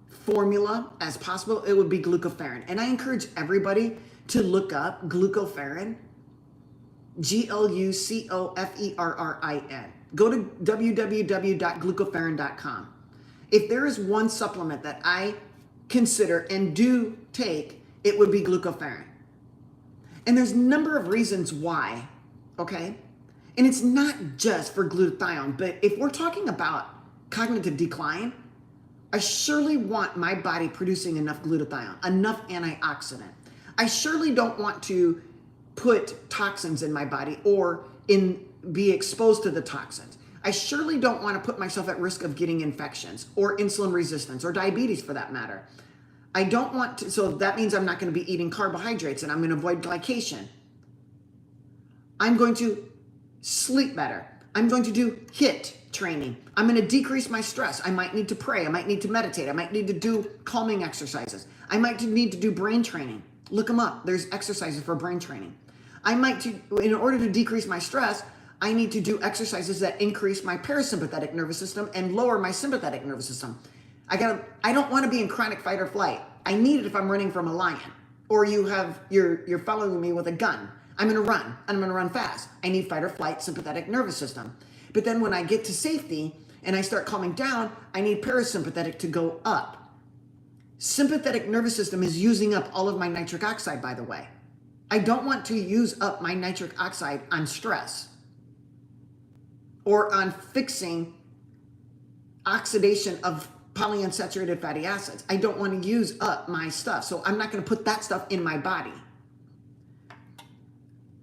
formula as possible, it would be glucoferrin. And I encourage everybody to look up glucoferrin, Glucoferrin. Go to www.glucoferrin.com. If there is one supplement that I consider and do take, it would be glucoferrin. And there's a number of reasons why, okay? And it's not just for glutathione, but if we're talking about cognitive decline, I surely want my body producing enough glutathione, enough antioxidant. I surely don't want to put toxins in my body or be exposed to the toxins. I surely don't want to put myself at risk of getting infections or insulin resistance or diabetes for that matter. I don't want to, so that means I'm not going to be eating carbohydrates and I'm going to avoid glycation. I'm going to sleep better. I'm going to do HIIT training. I'm going to decrease my stress. I might need to pray. I might need to meditate. I might need to do calming exercises. I might need to do brain training. Look them up. There's exercises for brain training. In order to decrease my stress, I need to do exercises that increase my parasympathetic nervous system and lower my sympathetic nervous system. I don't want to be in chronic fight or flight. I need it if I'm running from a lion, or you're following me with a gun. I'm going to run, and I'm going to run fast. I need fight or flight sympathetic nervous system. But then when I get to safety and I start calming down, I need parasympathetic to go up. Sympathetic nervous system is using up all of my nitric oxide, by the way. I don't want to use up my nitric oxide on stress or on fixing oxidation of polyunsaturated fatty acids. I don't want to use up my stuff. So I'm not going to put that stuff in my body.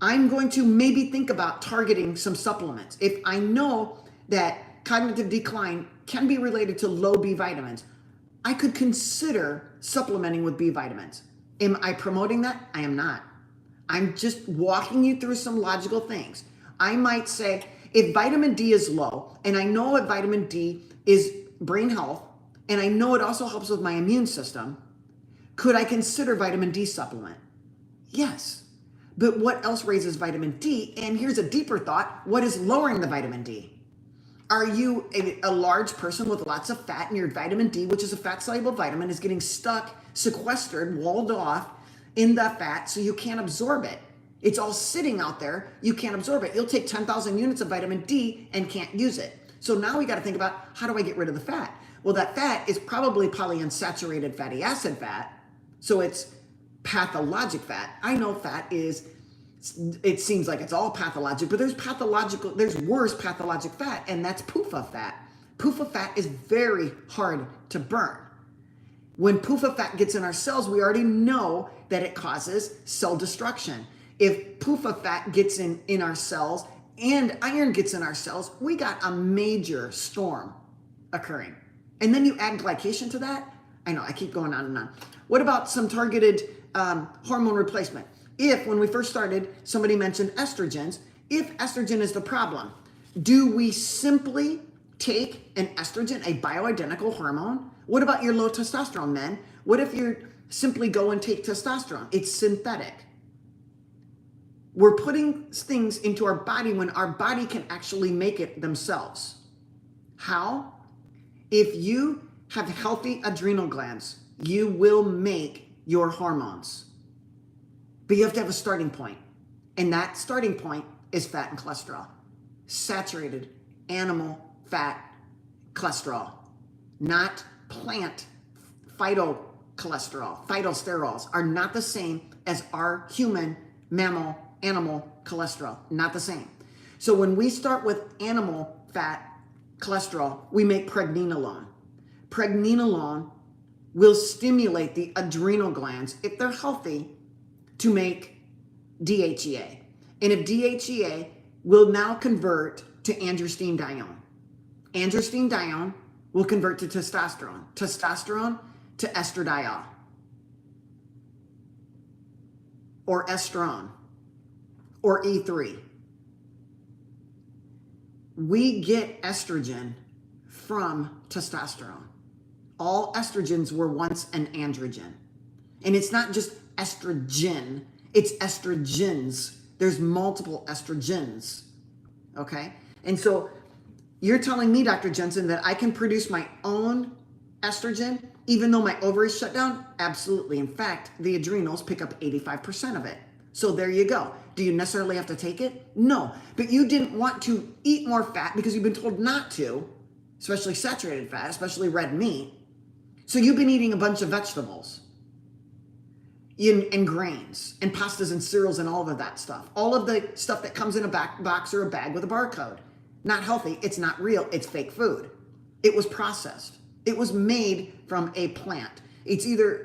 I'm going to maybe think about targeting some supplements. If I know that cognitive decline can be related to low B vitamins, I could consider supplementing with B vitamins. Am I promoting that? I am not. I'm just walking you through some logical things. I might say, if vitamin D is low, and I know that vitamin D is brain health, and I know it also helps with my immune system, could I consider vitamin D supplement? Yes. But what else raises vitamin D? And here's a deeper thought. What is lowering the vitamin D? Are you a large person with lots of fat, and your vitamin D, which is a fat-soluble vitamin, is getting stuck, sequestered, walled off in the fat so you can't absorb it? It's all sitting out there. You can't absorb it. You'll take 10,000 units of vitamin D and can't use it. So now we got to think about, how do I get rid of the fat? Well, that fat is probably polyunsaturated fatty acid fat. So it's pathologic fat. I know fat is it seems like it's all pathologic, but there's worse pathologic fat, and that's PUFA fat. PUFA fat is very hard to burn. When PUFA fat gets in our cells, we already know that it causes cell destruction. If PUFA fat gets in our cells and iron gets in our cells, we got a major storm occurring. And then you add glycation to that. I know, I keep going on and on. What about some targeted hormone replacement? If, when we first started, somebody mentioned estrogens, if estrogen is the problem, do we simply take an estrogen, a bioidentical hormone? What about your low testosterone men? What if you simply go and take testosterone? It's synthetic. We're putting things into our body when our body can actually make it themselves. How? If you have healthy adrenal glands, you will make your hormones. But you have to have a starting point. And that starting point is fat and cholesterol. Saturated animal fat cholesterol, not plant phytocholesterol. Phytosterols are not the same as our human mammal animal cholesterol, not the same. So when we start with animal fat cholesterol, we make pregnenolone. Pregnenolone will stimulate the adrenal glands, if they're healthy, to make DHEA. And if DHEA will now convert to androstenedione. Androstenedione will convert to testosterone. Testosterone to estradiol. Or estrone. Or E3. We get estrogen from testosterone. All estrogens were once an androgen. And it's not just estrogen, it's estrogens. There's multiple estrogens, okay? And so you're telling me, Dr. Jensen, that I can produce my own estrogen even though my ovaries shut down? Absolutely. In fact, the adrenals pick up 85% of it. So there you go. Do you necessarily have to take it? No. But you didn't want to eat more fat because you've been told not to, especially saturated fat, especially red meat. So you've been eating a bunch of vegetables and grains and pastas and cereals and all of that stuff. All of the stuff that comes in a box or a bag with a barcode. Not healthy. It's not real. It's fake food. It was processed. It was made from a plant. It's either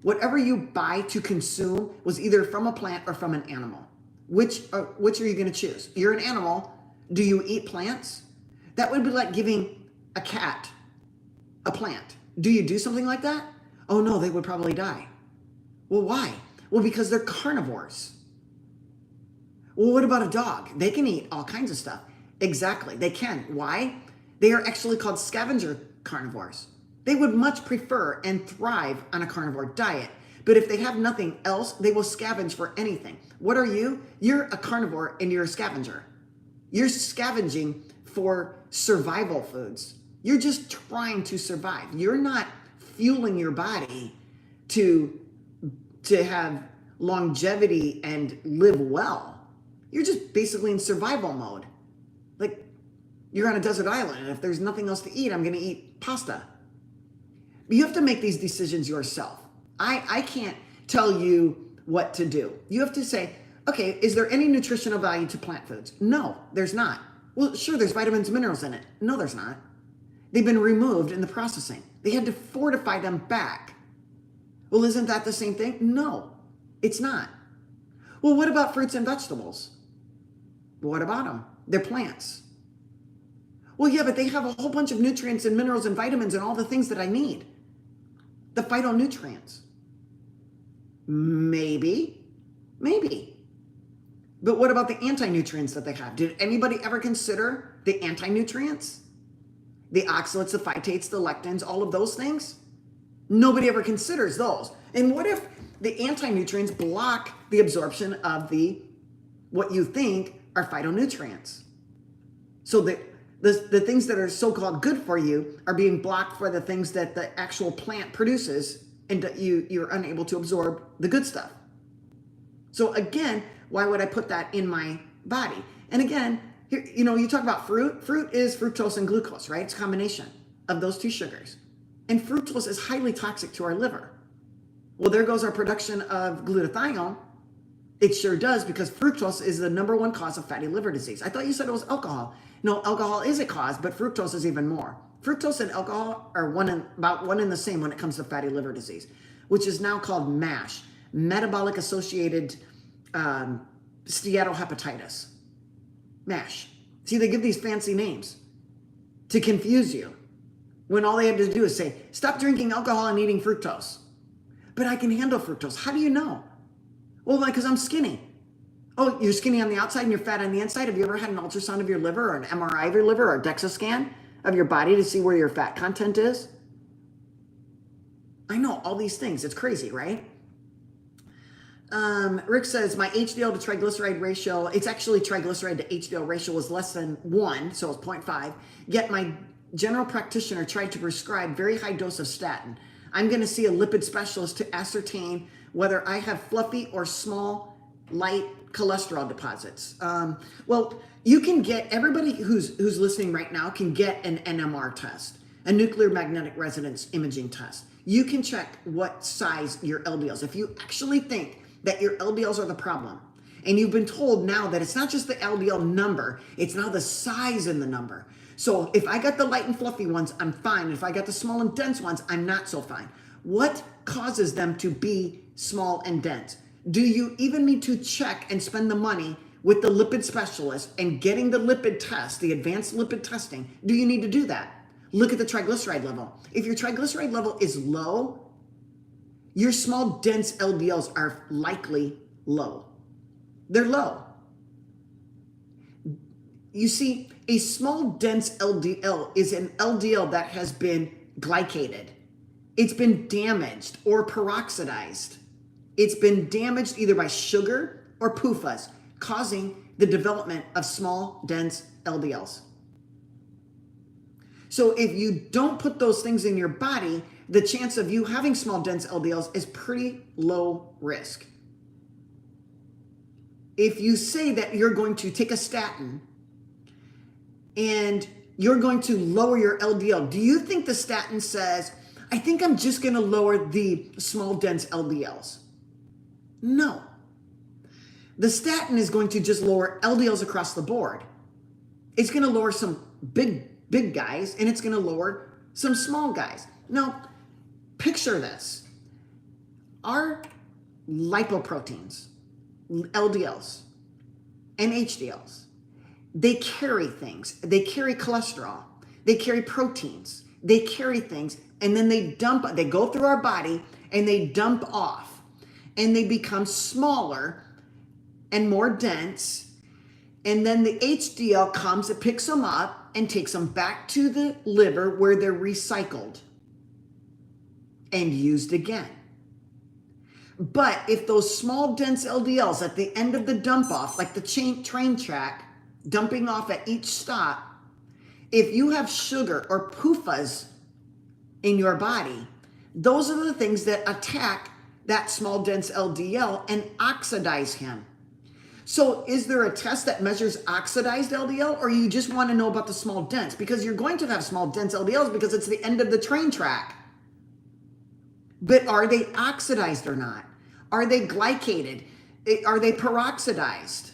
whatever you buy to consume was either from a plant or from an animal. Which are you going to choose? You're an animal. Do you eat plants? That would be like giving a cat a plant. Do you do something like that? Oh no, they would probably die. Well, why? Well, because they're carnivores. Well, what about a dog? They can eat all kinds of stuff. Exactly, they can. Why? They are actually called scavenger carnivores. They would much prefer and thrive on a carnivore diet. But if they have nothing else, they will scavenge for anything. What are you? You're a carnivore and you're a scavenger. You're scavenging for survival foods. You're just trying to survive. You're not fueling your body to have longevity and live well. You're just basically in survival mode. Like you're on a desert island, and if there's nothing else to eat, I'm going to eat pasta. But you have to make these decisions yourself. I can't tell you what to do. You have to say, okay, is there any nutritional value to plant foods? No, there's not. Well, sure, there's vitamins and minerals in it. No, there's not. They've been removed in the processing. They had to fortify them back. Well, isn't that the same thing? No, it's not. Well, what about fruits and vegetables? What about them? They're plants. Well, yeah, but they have a whole bunch of nutrients and minerals and vitamins and all the things that I need. The phytonutrients. Maybe. But what about the anti-nutrients that they have? Did anybody ever consider the anti-nutrients? The oxalates, the phytates, the lectins, all of those things? Nobody ever considers those. And what if the anti-nutrients block the absorption of what you think are phytonutrients? So the things that are so-called good for you are being blocked for the things that the actual plant produces, and that you're unable to absorb the good stuff. So again, why would I put that in my body? And again, here, you talk about fruit. Fruit is fructose and glucose, right? It's a combination of those two sugars. And fructose is highly toxic to our liver. Well, there goes our production of glutathione. It sure does, because fructose is the number one cause of fatty liver disease. I thought you said it was alcohol. No, alcohol is a cause, but fructose is even more. Fructose and alcohol are about one and the same when it comes to fatty liver disease, which is now called MASH, metabolic associated steatohepatitis. MASH. See, they give these fancy names to confuse you, when all they have to do is say, stop drinking alcohol and eating fructose. But I can handle fructose. How do you know? Well, because I'm skinny. Oh, you're skinny on the outside and you're fat on the inside. Have you ever had an ultrasound of your liver, or an MRI of your liver, or a DEXA scan of your body to see where your fat content is? I know all these things. It's crazy, right? Rick says, my HDL to triglyceride ratio, it's actually triglyceride to HDL ratio was less than 1, so it's 0.5, yet my general practitioner tried to prescribe very high dose of statin. I'm going to see a lipid specialist to ascertain whether I have fluffy or small, light cholesterol deposits. Well, you can get, everybody who's listening right now can get an NMR test, a nuclear magnetic resonance imaging test. You can check what size your LDLs. If you actually think that your LDLs are the problem, and you've been told now that it's not just the LDL number, it's now the size in the number. So if I got the light and fluffy ones, I'm fine. If I got the small and dense ones, I'm not so fine. What causes them to be small and dense? Do you even need to check and spend the money with the lipid specialist and getting the lipid test, the advanced lipid testing? Do you need to do that? Look at the triglyceride level. If your triglyceride level is low, your small dense LDLs are likely low. They're low. You see, a small dense LDL is an LDL that has been glycated. It's been damaged or peroxidized. It's been damaged either by sugar or PUFAs, causing the development of small dense LDLs. So if you don't put those things in your body, the chance of you having small dense LDLs is pretty low risk. If you say that you're going to take a statin and you're going to lower your LDL, do you think the statin says, I think I'm just going to lower the small dense LDLs? No. The statin is going to just lower LDLs across the board. It's going to lower some big guys, and it's going to lower some small guys. Now, picture this. Our lipoproteins, LDLs, and HDLs, they carry things. They carry cholesterol. They carry proteins. They carry things, and then they go through our body, and they dump off, and they become smaller and more dense. And then the HDL comes, it picks them up and takes them back to the liver where they're recycled and used again. But if those small dense LDLs at the end of the dump off, like the train track, dumping off at each stop, if you have sugar or PUFAs in your body, those are the things that attack that small dense LDL and oxidize him. So is there a test that measures oxidized LDL, or you just want to know about the small dense? Because you're going to have small dense LDLs because it's the end of the train track. But are they oxidized or not? Are they glycated? Are they peroxidized?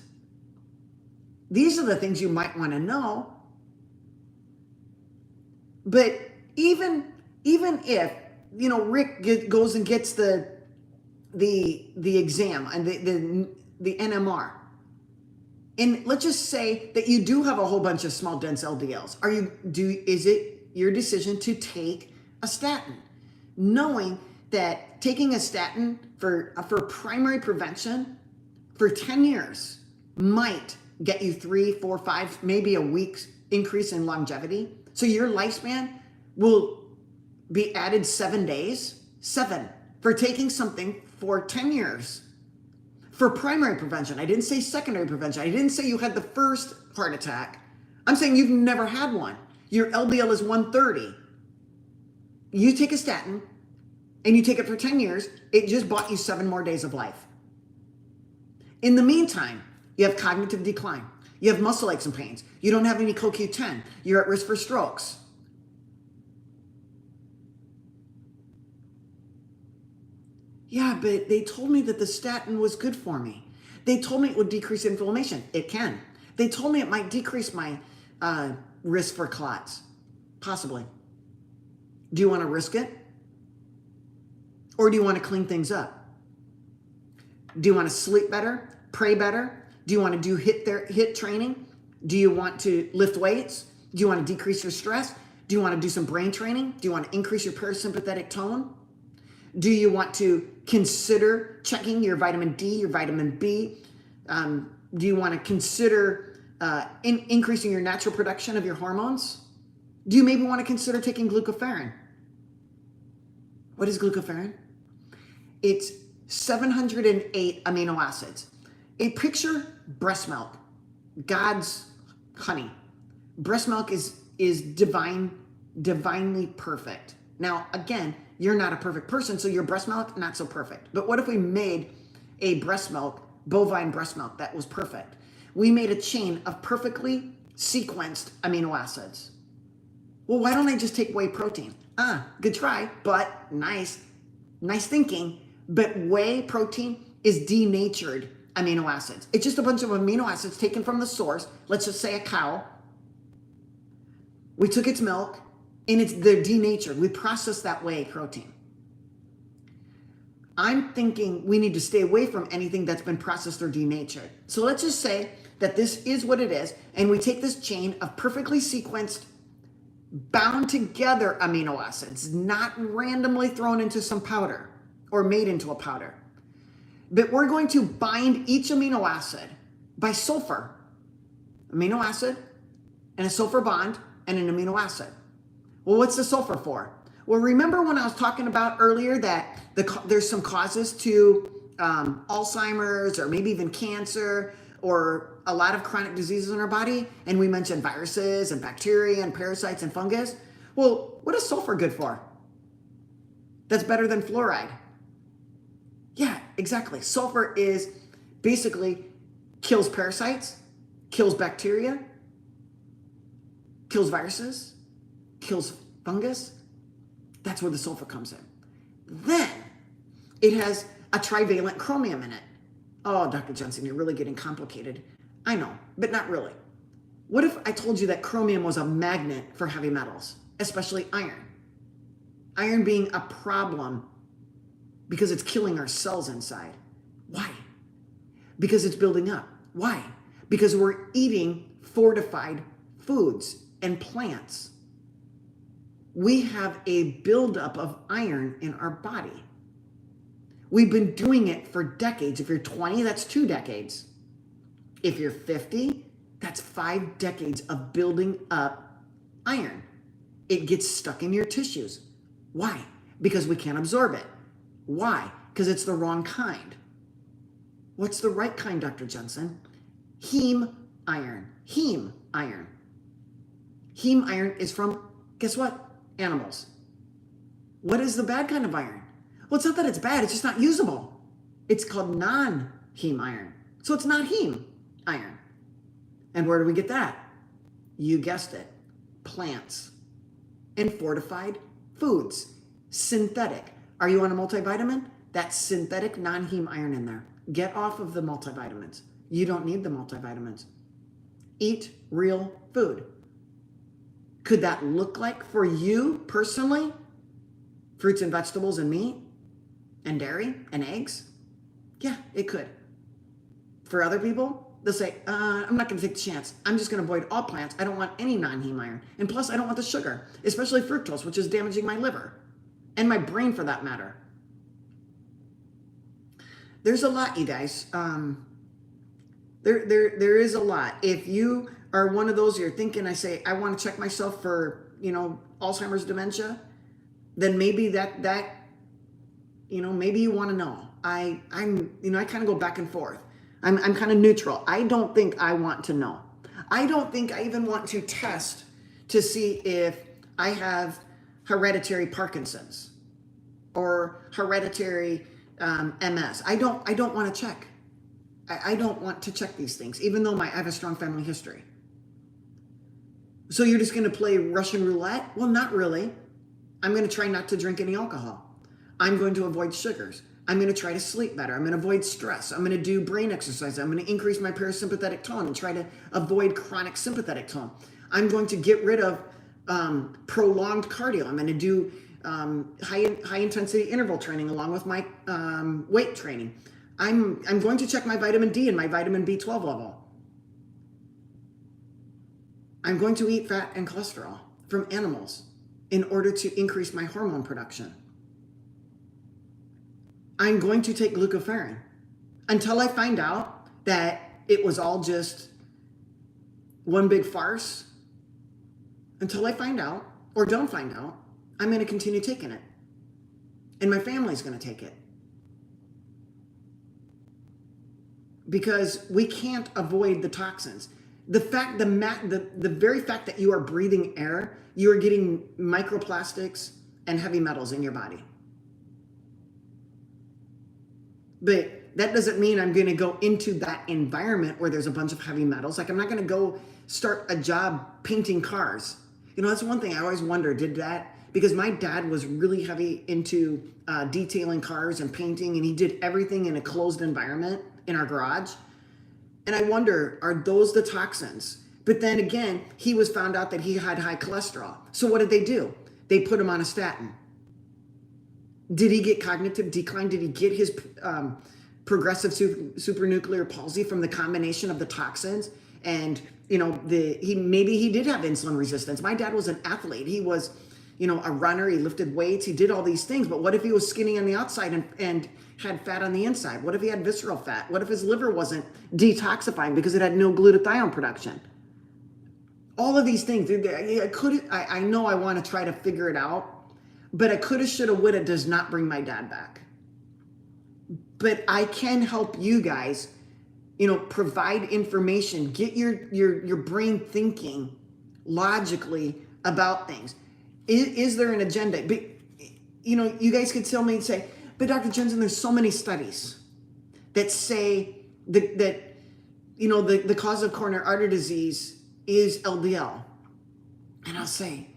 These are the things you might want to know. But even if, Rick goes and gets the exam and the NMR, and let's just say that you do have a whole bunch of small dense LDLs. Is it your decision to take a statin, knowing that taking a statin for primary prevention for 10 years might get you 3, 4, 5, maybe a week's increase in longevity? So your lifespan will be added 7 days, 7, for taking something for 10 years. For primary prevention. I didn't say secondary prevention. I didn't say you had the first heart attack. I'm saying you've never had one. Your LDL is 130. You take a statin and you take it for 10 years, it just bought you 7 more days of life. In the meantime, you have cognitive decline. You have muscle aches and pains. You don't have any CoQ10. You're at risk for strokes. Yeah, but they told me that the statin was good for me. They told me it would decrease inflammation. It can. They told me it might decrease my risk for clots. Possibly. Do you want to risk it? Or do you want to clean things up? Do you want to sleep better? Pray better? Do you want to do HIIT training? Do you want to lift weights? Do you want to decrease your stress? Do you want to do some brain training? Do you want to increase your parasympathetic tone? Do you want to consider checking your vitamin D, your vitamin B? Do you want to consider increasing your natural production of your hormones? Do you maybe want to consider taking glucoferrin? What is glucoferrin? It's 708 amino acids. Picture breast milk, God's honey. Breast milk is divinely perfect. Now, again, you're not a perfect person, so your breast milk, not so perfect. But what if we made a breast milk, bovine breast milk, that was perfect? We made a chain of perfectly sequenced amino acids. Well, why don't I just take whey protein? Good try, but nice thinking. But whey protein is denatured amino acids. It's just a bunch of amino acids taken from the source. Let's just say a cow. We took its milk and they're denatured. We processed that whey protein. I'm thinking we need to stay away from anything that's been processed or denatured. So let's just say that this is what it is, and we take this chain of perfectly sequenced, bound together amino acids, not randomly thrown into some powder or made into a powder. But we're going to bind each amino acid by sulfur. Amino acid and a sulfur bond and an amino acid. Well, what's the sulfur for? Well, remember when I was talking about earlier that there's some causes to Alzheimer's or maybe even cancer or a lot of chronic diseases in our body? And we mentioned viruses and bacteria and parasites and fungus. Well, what is sulfur good for? That's better than fluoride. Yeah, exactly. Sulfur is basically kills parasites, kills bacteria, kills viruses, kills fungus. That's where the sulfur comes in. Then it has a trivalent chromium in it. Oh, Dr. Jensen, you're really getting complicated. I know, but not really. What if I told you that chromium was a magnet for heavy metals, especially iron? Iron being a problem because it's killing our cells inside. Why? Because it's building up. Why? Because we're eating fortified foods and plants. We have a buildup of iron in our body. We've been doing it for decades. If you're 20, that's 2 decades. If you're 50, that's 5 decades of building up iron. It gets stuck in your tissues. Why? Because we can't absorb it. Why? Because it's the wrong kind. What's the right kind, Dr. Jensen? Heme iron. Heme iron. Heme iron is from, guess what? Animals. What is the bad kind of iron? Well, it's not that it's bad, it's just not usable. It's called non-heme iron. So it's not heme iron. And where do we get that? You guessed it. Plants and fortified foods. Synthetic. Are you on a multivitamin? That's synthetic non-heme iron in there. Get off of the multivitamins. You don't need the multivitamins. Eat real food. Could that look like for you personally? Fruits and vegetables and meat and dairy and eggs? Yeah, it could. For other people, they'll say, I'm not going to take the chance. I'm just going to avoid all plants. I don't want any non-heme iron. And plus, I don't want the sugar, especially fructose, which is damaging my liver and my brain for that matter. There's a lot, you guys. There is a lot. If you are one of those, you're thinking, I say, I want to check myself for, Alzheimer's dementia, then maybe maybe you want to know. I kind of go back and forth. I'm kind of neutral. I don't think I want to know. I don't think I even want to test to see if I have hereditary Parkinson's or hereditary MS. I don't want to check. I don't want to check these things, even though I have a strong family history. So you're just going to play Russian roulette? Well, not really. I'm going to try not to drink any alcohol. I'm going to avoid sugars. I'm going to try to sleep better. I'm going to avoid stress. I'm going to do brain exercise. I'm going to increase my parasympathetic tone and try to avoid chronic sympathetic tone. I'm going to get rid of prolonged cardio. I'm going to do high intensity interval training along with my weight training. I'm going to check my vitamin D and my vitamin B12 level. I'm going to eat fat and cholesterol from animals in order to increase my hormone production. I'm going to take glutathione until I find out that it was all just one big farce. Until I find out or don't find out, I'm going to continue taking it. And my family's going to take it. Because we can't avoid the toxins. The very fact that you are breathing air, you are getting microplastics and heavy metals in your body. But that doesn't mean I'm going to go into that environment where there's a bunch of heavy metals. Like, I'm not going to go start a job painting cars. You know, that's one thing I always wonder, because my dad was really heavy into detailing cars and painting, and he did everything in a closed environment in our garage. And I wonder, are those the toxins? But then again, he was found out that he had high cholesterol. So what did they do? They put him on a statin. Did he get cognitive decline? Did he get his progressive supranuclear palsy from the combination of the toxins? And, you know, maybe he did have insulin resistance. My dad was an athlete. He was, you know, a runner. He lifted weights. He did all these things. But what if he was skinny on the outside and had fat on the inside? What if he had visceral fat? What if his liver wasn't detoxifying because it had no glutathione production? All of these things. I know I want to try to figure it out. But a coulda, shoulda, woulda does not bring my dad back. But I can help you guys, you know, provide information, get your brain thinking logically about things. Is there an agenda? But, you know, you guys could tell me and say, but Dr. Jensen, there's so many studies that say that you know, the cause of coronary artery disease is LDL. And I'll say,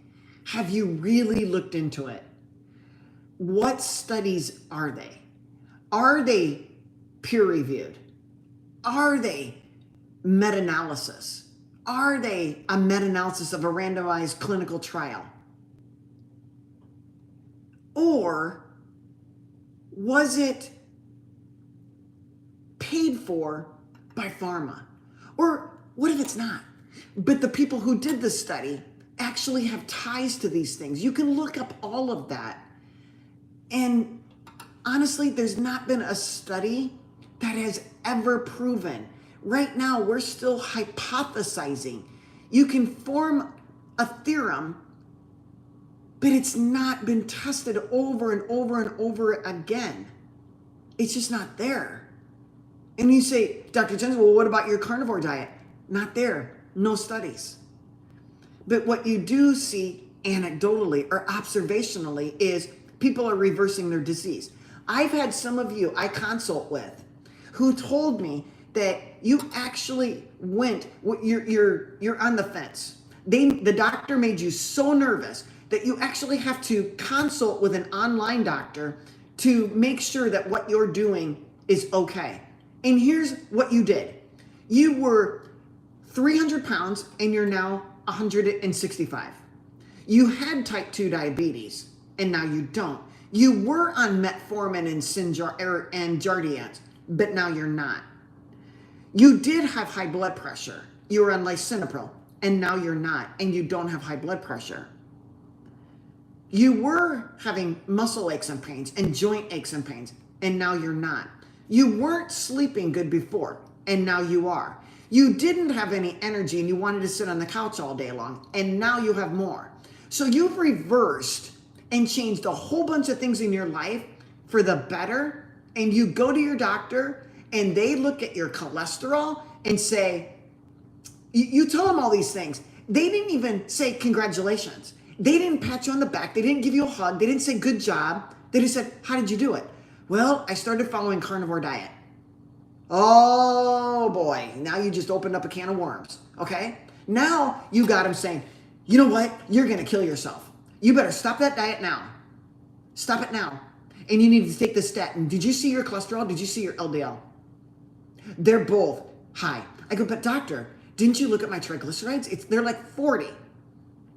have you really looked into it? What studies are they? Are they peer-reviewed? Are they meta-analysis? Are they a meta-analysis of a randomized clinical trial? Or was it paid for by pharma? Or what if it's not? But the people who did the study actually have ties to these things. You can look up all of that. And honestly, there's not been a study that has ever proven. Right now, we're still hypothesizing. You can form a theorem, but it's not been tested over and over and over again. It's just not there. And you say, Dr. Jensen, well, what about your carnivore diet? Not there. No studies. But what you do see anecdotally or observationally is people are reversing their disease. I've had some of you I consult with who told me that you actually went, you're on the fence. The doctor made you so nervous that you actually have to consult with an online doctor to make sure that what you're doing is okay. And here's what you did. You were 300 pounds and you're now 165. You had type 2 diabetes and now you don't. You were on metformin and Jardiance, but now you're not. You did have high blood pressure. You were on lisinopril and now you're not, and you don't have high blood pressure. You were having muscle aches and pains and joint aches and pains, and now you're not. You weren't sleeping good before, and now you are. You didn't have any energy and you wanted to sit on the couch all day long, and now you have more. So you've reversed and changed a whole bunch of things in your life for the better, and you go to your doctor and they look at your cholesterol and say, you tell them all these things. They didn't even say congratulations. They didn't pat you on the back. They didn't give you a hug. They didn't say good job. They just said, how did you do it? Well, I started following carnivore diet. Oh boy, now you just opened up a can of worms, okay? Now you got them saying, you know what? You're gonna kill yourself. You better stop that diet now. Stop it now. and you need to take the statin. Did you see your cholesterol? Did you see your LDL? They're both high. I go, but doctor, didn't you look at my triglycerides? They're like 40.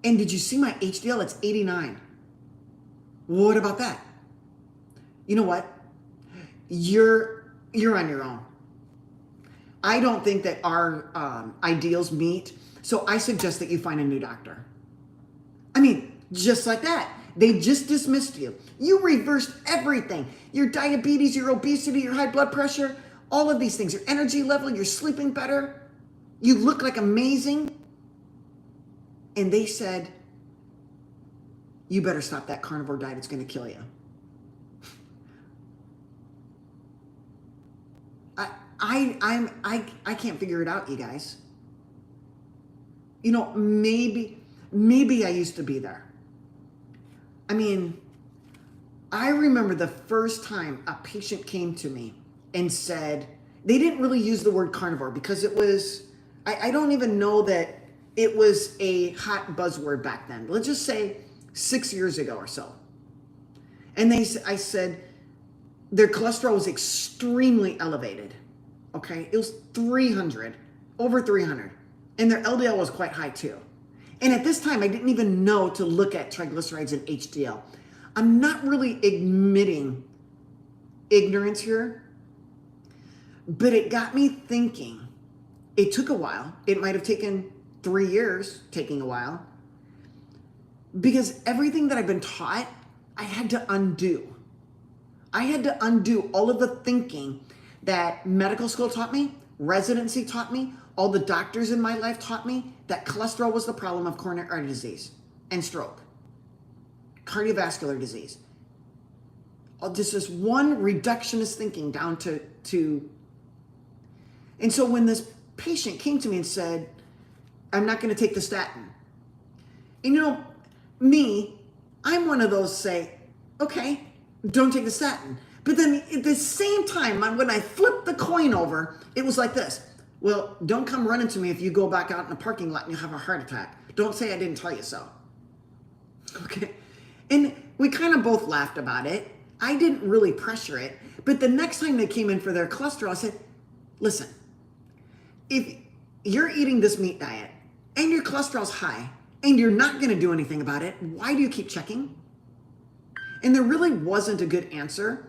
And did you see my HDL? It's 89. What about that? You know what? You're on your own. I don't think that our ideals meet. So I suggest that you find a new doctor. I mean, just like that. They just dismissed you. You reversed everything. Your diabetes, your obesity, your high blood pressure, all of these things, your energy level, you're sleeping better. You look like amazing. And they said, you better stop that carnivore diet. It's going to kill you. I can't figure it out, you guys. You know, maybe I used to be there. I mean, I remember the first time a patient came to me and said, they didn't really use the word carnivore because it was, I don't even know that it was a hot buzzword back then. Let's just say 6 years ago or so. And I said, their cholesterol was extremely elevated. Okay, it was 300, over 300. And their LDL was quite high too. And at this time, I didn't even know to look at triglycerides and HDL. I'm not really admitting ignorance here, but it got me thinking. It took a while. It might have taken 3 years, taking a while, because everything that I've been taught, I had to undo. I had to undo all of the thinking that medical school taught me, residency taught me, all the doctors in my life taught me that cholesterol was the problem of coronary artery disease and stroke, cardiovascular disease. Just this one reductionist thinking down to. And so when this patient came to me and said, I'm not going to take the statin. And you know, me, I'm one of those say, okay, don't take the statin. But then at the same time, when I flipped the coin over, it was like this. Well, don't come running to me if you go back out in the parking lot and you have a heart attack. Don't say I didn't tell you so. Okay. And we kind of both laughed about it. I didn't really pressure it. But the next time they came in for their cholesterol, I said, listen, if you're eating this meat diet and your cholesterol's high and you're not going to do anything about it, why do you keep checking? And there really wasn't a good answer.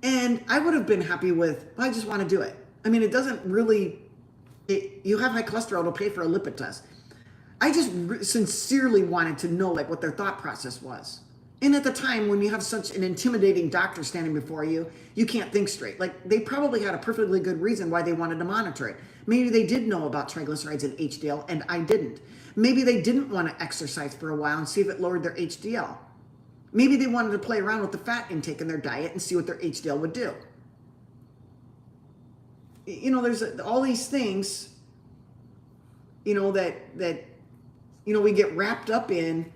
And I would have been happy with, well, I just want to do it. I mean, it doesn't really, you have high cholesterol, it'll pay for a lipid test. I just sincerely wanted to know like what their thought process was. And at the time, when you have such an intimidating doctor standing before you, you can't think straight. Like they probably had a perfectly good reason why they wanted to monitor it. Maybe they did know about triglycerides and HDL and I didn't. Maybe they didn't want to exercise for a while and see if it lowered their HDL. Maybe they wanted to play around with the fat intake in their diet and see what their HDL would do. You know, there's all these things, you know, that you know, we get wrapped up in.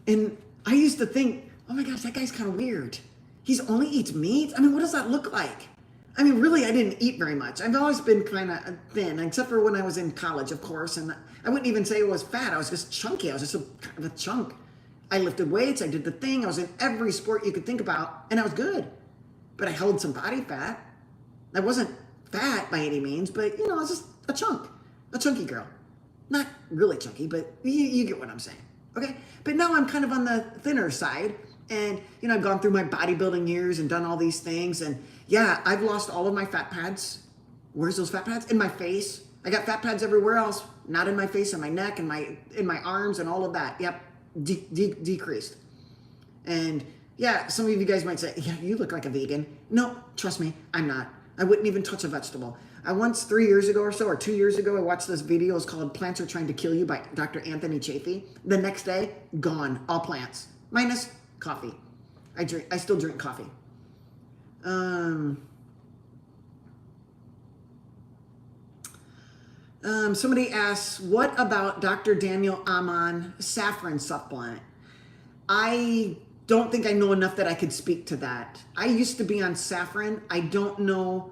And I used to think, oh my gosh, that guy's kind of weird. He's only eats meat? I mean, what does that look like? I mean, really, I didn't eat very much. I've always been kind of thin, except for when I was in college, of course. And I wouldn't even say it was fat. I was just chunky. I was just kind of a chunk. I lifted weights. I did the thing. I was in every sport you could think about, and I was good. But I held some body fat. I wasn't fat by any means, but, you know, I was just a chunky girl. Not really chunky, but you get what I'm saying, okay? But now I'm kind of on the thinner side, and, you know, I've gone through my bodybuilding years and done all these things, and, yeah, I've lost all of my fat pads. Where's those fat pads? In my face. I got fat pads everywhere else, not in my face, in my neck, and in my arms, and all of that. Yep. Decreased. And yeah, some of you guys might say, yeah, you look like a vegan. No, trust me, I'm not. I wouldn't even touch a vegetable. I once 3 years ago or so, or 2 years ago, I watched this video. It's called Plants Are Trying to Kill You by Dr. Anthony Chafee. The next day, gone, all plants, minus coffee. I still drink coffee. Somebody asks, what about Dr. Daniel Amann saffron supplement? I don't think I know enough that I could speak to that. I used to be on saffron. I don't know,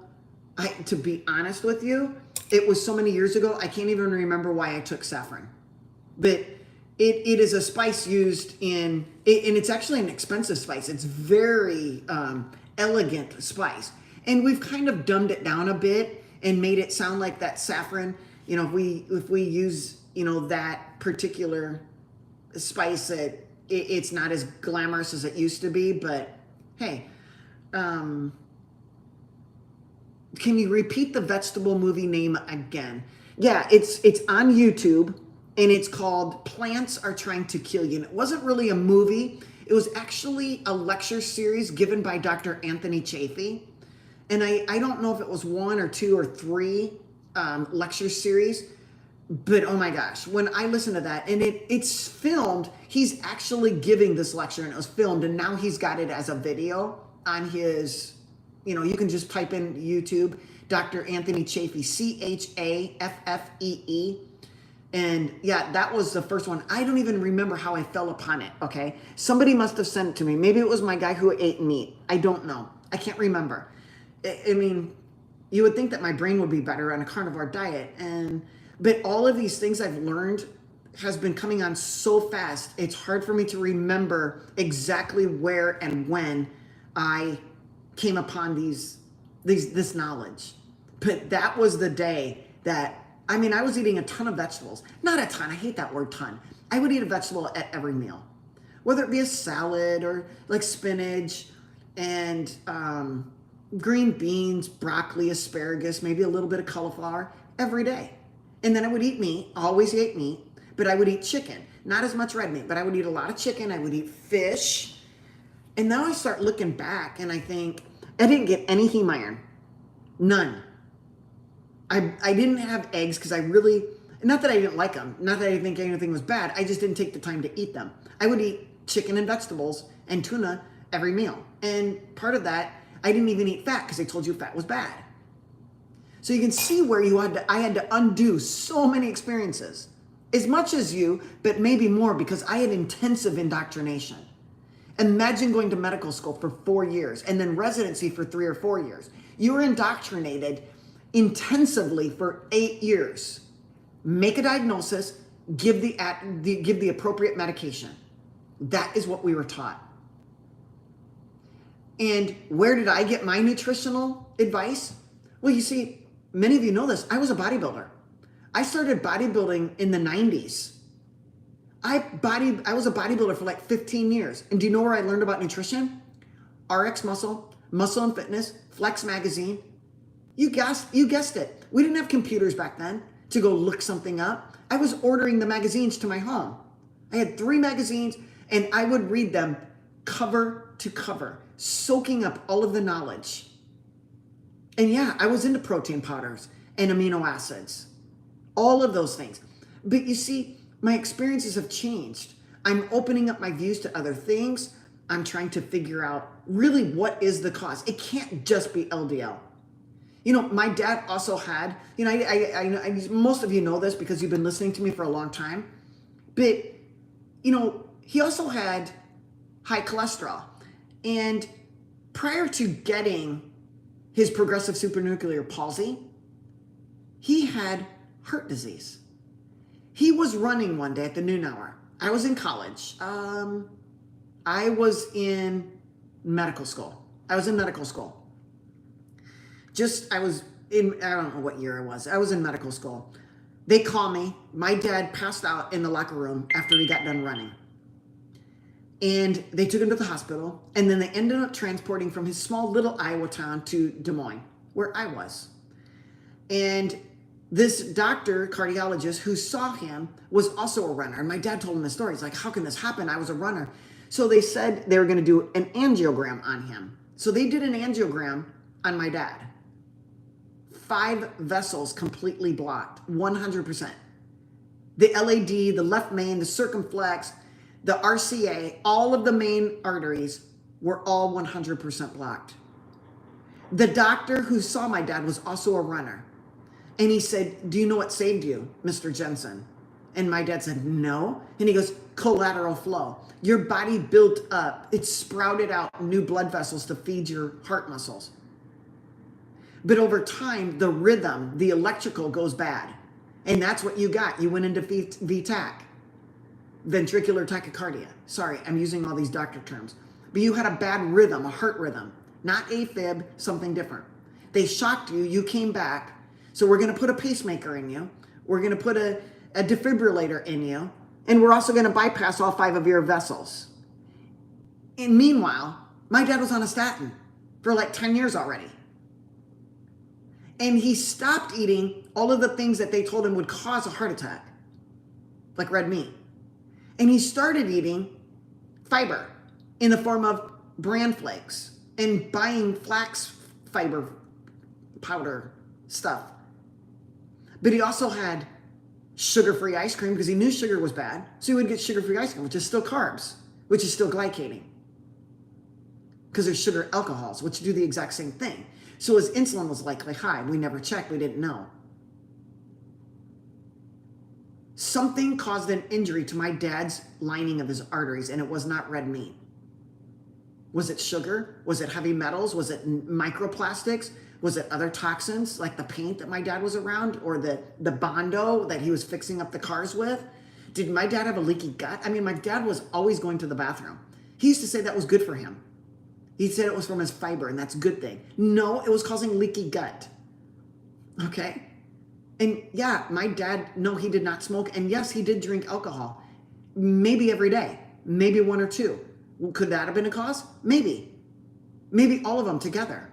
to be honest with you, it was so many years ago, I can't even remember why I took saffron. But It is a spice used in, and it's actually an expensive spice. It's very elegant spice. And we've kind of dumbed it down a bit and made it sound like that saffron. You know, if we use, you know, that particular spice, it's not as glamorous as it used to be. But hey, can you repeat the vegetable movie name again? Yeah, it's on YouTube, and it's called Plants Are Trying to Kill You. And it wasn't really a movie. It was actually a lecture series given by Dr. Anthony Chafee. And I don't know if it was 1 or 2 or 3 lecture series, but oh my gosh, when I listened to that, and it's filmed, he's actually giving this lecture, and it was filmed, and now he's got it as a video on his, you know, you can just type in YouTube, Dr. Anthony Chafee, Chaffee. And yeah, that was the first one. I don't even remember how I fell upon it, okay? Somebody must have sent it to me. Maybe it was my guy who ate meat. I don't know. I can't remember. I mean, you would think that my brain would be better on a carnivore diet. But all of these things I've learned has been coming on so fast, it's hard for me to remember exactly where and when I came upon this knowledge. But that was the day that, I mean, I was eating a ton of vegetables. Not a ton, I hate that word ton. I would eat a vegetable at every meal, whether it be a salad or like spinach and green beans, broccoli, asparagus, maybe a little bit of cauliflower every day. And then I would eat meat, always ate meat, but I would eat chicken. Not as much red meat, but I would eat a lot of chicken. I would eat fish. And now I start looking back and I think, I didn't get any heme iron. None. I didn't have eggs because I really, not that I didn't like them, not that I didn't think anything was bad, I just didn't take the time to eat them. I would eat chicken and vegetables and tuna every meal. And part of that, I didn't even eat fat because they told you fat was bad. So you can see where I had to undo so many experiences. As much as you, but maybe more because I had intensive indoctrination. Imagine going to medical school for 4 years and then residency for 3 or 4 years. You were indoctrinated intensively for 8 years. Make a diagnosis, give the appropriate medication. That is what we were taught. And where did I get my nutritional advice? Well, you see, many of you know this. I was a bodybuilder. I started bodybuilding in the 90s. I was a bodybuilder for like 15 years. And do you know where I learned about nutrition? RX Muscle, Muscle and Fitness, Flex Magazine. You guessed it. We didn't have computers back then to go look something up. I was ordering the magazines to my home. I had 3 magazines and I would read them cover to cover, soaking up all of the knowledge. And yeah, I was into protein powders and amino acids, all of those things. But you see, my experiences have changed. I'm opening up my views to other things. I'm trying to figure out really what is the cause. It can't just be LDL. You know, my dad also had, you know, I most of you know this because you've been listening to me for a long time, but, you know, he also had high cholesterol. And prior to getting his progressive supranuclear palsy, he had heart disease. He was running one day at the noon hour. I was in college. I was in medical school. I was in I don't know what year it was. I was in medical school. They call me. My dad passed out in the locker room after he got done running. And they took him to the hospital. And then they ended up transporting from his small little Iowa town to Des Moines, where I was. And this doctor, cardiologist, who saw him was also a runner. And my dad told him the story. He's like, how can this happen? I was a runner. So they said they were going to do an angiogram on him. So they did an angiogram on my dad. 5 vessels completely blocked, 100%. The LAD, the left main, the circumflex, the RCA, all of the main arteries were all 100% blocked. The doctor who saw my dad was also a runner. And he said, do you know what saved you, Mr. Jensen? And my dad said, no. And he goes, collateral flow. Your body built up, it sprouted out new blood vessels to feed your heart muscles. But over time, the rhythm, the electrical goes bad. And that's what you got. You went into VTAC. ventricular tachycardia. Sorry, I'm using all these doctor terms. But you had a bad rhythm, a heart rhythm, not AFib, something different. They shocked you, you came back. So we're going to put a pacemaker in you. We're going to put a defibrillator in you. And we're also going to bypass all 5 of your vessels. And meanwhile, my dad was on a statin for like 10 years already. And he stopped eating all of the things that they told him would cause a heart attack, like red meat. And he started eating fiber in the form of bran flakes and buying flax fiber powder stuff. But he also had sugar-free ice cream because he knew sugar was bad. So he would get sugar-free ice cream, which is still carbs, which is still glycating. Because there's sugar alcohols, which do the exact same thing. So his insulin was likely high. We never checked. We didn't know. Something caused an injury to my dad's lining of his arteries, and it was not red meat. Was it sugar? Was it heavy metals? Was it microplastics? Was it other toxins like the paint that my dad was around, or the Bondo that he was fixing up the cars with? Did my dad have a leaky gut? I mean, my dad was always going to the bathroom. He used to say that was good for him. He said it was from his fiber, and that's a good thing. No, it was causing leaky gut. Okay? And yeah, my dad, no, he did not smoke. And yes, he did drink alcohol. Maybe every day. Maybe 1 or 2. Could that have been a cause? Maybe. Maybe all of them together.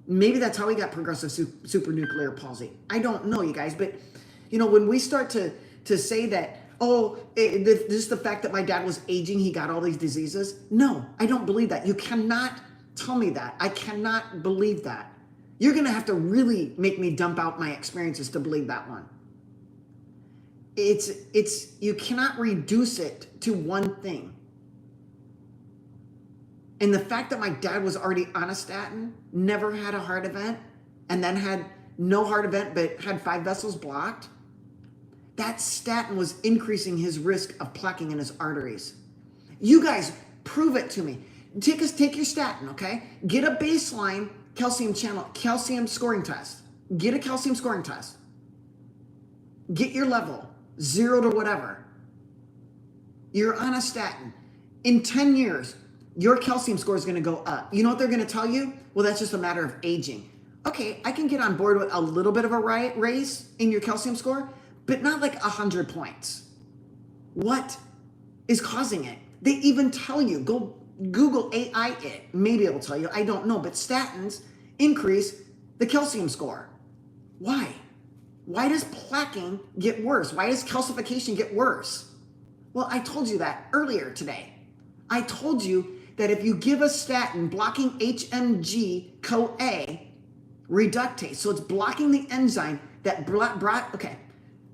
Maybe that's how he got progressive supranuclear palsy. I don't know, you guys. But, you know, when we start to say that, oh, just the fact that my dad was aging, he got all these diseases. No, I don't believe that. You cannot tell me that. I cannot believe that. You're going to have to really make me dump out my experiences to believe that one. You cannot reduce it to one thing. And the fact that my dad was already on a statin, never had a heart event, and then had no heart event but had 5 vessels blocked, that statin was increasing his risk of plaquing in his arteries. You guys, prove it to me. Take your statin, okay? Get a baseline calcium scoring test. Get a calcium scoring test. Get your level, 0 to whatever. You're on a statin. In 10 years, your calcium score is going to go up. You know what they're going to tell you? Well, that's just a matter of aging. Okay, I can get on board with a little bit of a raise in your calcium score, but not like 100 points. What is causing it? They even tell you, go Google AI it. Maybe it'll tell you. I don't know. But statins increase the calcium score. Why? Why does plaquing get worse? Why does calcification get worse? Well, I told you that earlier today. I told you that if you give a statin blocking HMG-CoA reductase, so it's blocking the enzyme that okay,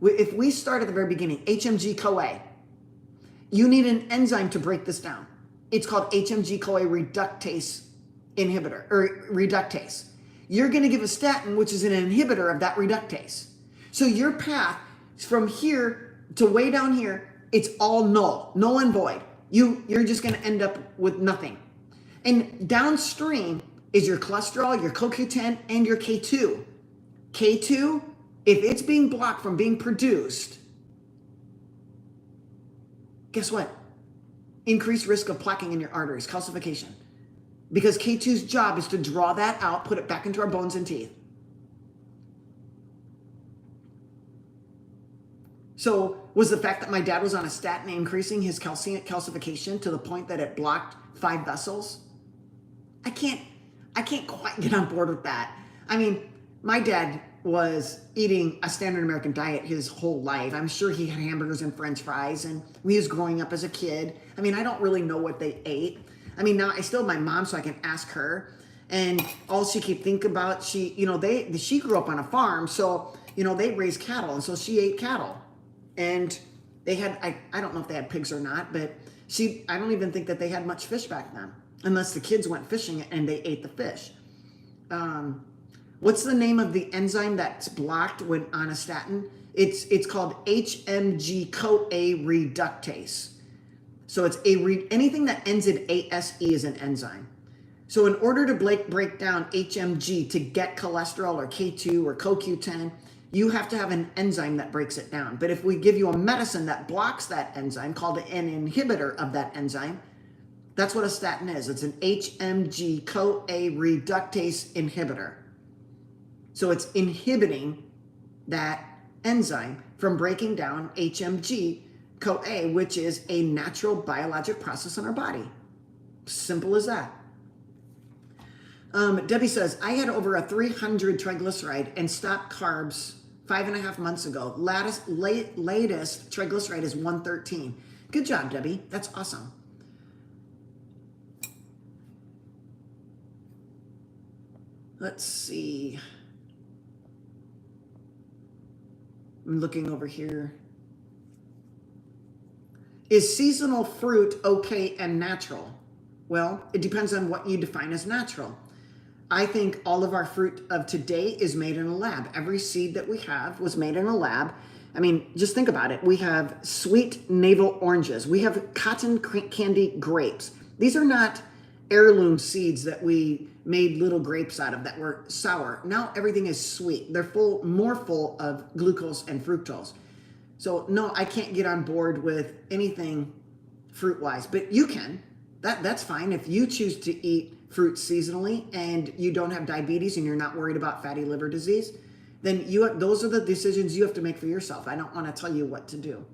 if we start at the very beginning, HMG-CoA, you need an enzyme to break this down. It's called HMG-CoA reductase inhibitor, or reductase. You're going to give a statin, which is an inhibitor of that reductase. So your path from here to way down here, it's all null and void. You're just going to end up with nothing. And downstream is your cholesterol, your CoQ10, and your K2. K2, if it's being blocked from being produced, guess what? Increased risk of plaquing in your arteries, calcification. Because K2's job is to draw that out, put it back into our bones and teeth. So was the fact that my dad was on a statin increasing his calcification to the point that it blocked 5 vessels? I can't quite get on board with that. I mean, my dad was eating a standard American diet his whole life. I'm sure he had hamburgers and French fries, and we was growing up as a kid. I mean, I don't really know what they ate. I mean, now I still have my mom, so I can ask her. And all she could think about, she grew up on a farm, so, they raised cattle, and so she ate cattle. And they had, I don't know if they had pigs or not, but I don't even think that they had much fish back then, unless the kids went fishing and they ate the fish. What's the name of the enzyme that's blocked when on a statin? It's called HMG-CoA reductase. So it's anything that ends in ASE is an enzyme. So in order to break down HMG to get cholesterol or K2 or CoQ10, You have to have an enzyme that breaks it down. But if we give you a medicine that blocks that enzyme, called an inhibitor of that enzyme, that's what a statin is. It's an HMG-CoA reductase inhibitor. So it's inhibiting that enzyme from breaking down HMG-CoA, which is a natural biologic process in our body. Simple as that. Debbie says, I had over a 300 triglyceride and stopped carbs 5.5 months ago. Latest triglyceride is 113. Good job, Debbie. That's awesome. Let's see. I'm looking over here. Is seasonal fruit okay and natural? Well, it depends on what you define as natural. I think all of our fruit of today is made in a lab. Every seed that we have was made in a lab. I mean, just think about it. We have sweet navel oranges. We have cotton candy grapes. These are not heirloom seeds that we made little grapes out of that were sour. Now everything is sweet. They're more full of glucose and fructose. So no, I can't get on board with anything fruit-wise, but you can. That's fine. If you choose to eat fruit seasonally and you don't have diabetes and you're not worried about fatty liver disease, then those are the decisions you have to make for yourself. I don't want to tell you what to do.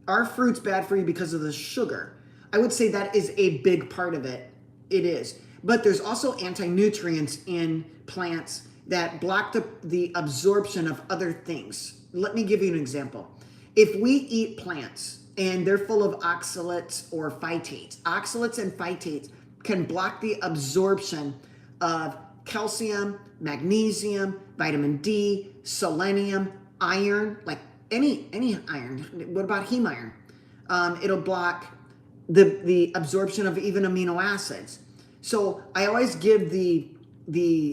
Are fruits bad for you because of the sugar? I would say that is a big part of it. It is. But there's also anti-nutrients in plants that block the absorption of other things. Let me give you an example. If we eat plants and they're full of oxalates or phytates, oxalates and phytates can block the absorption of calcium, magnesium, vitamin D, selenium, iron, like any iron. What about heme iron? It'll block the absorption of even amino acids. So I always give the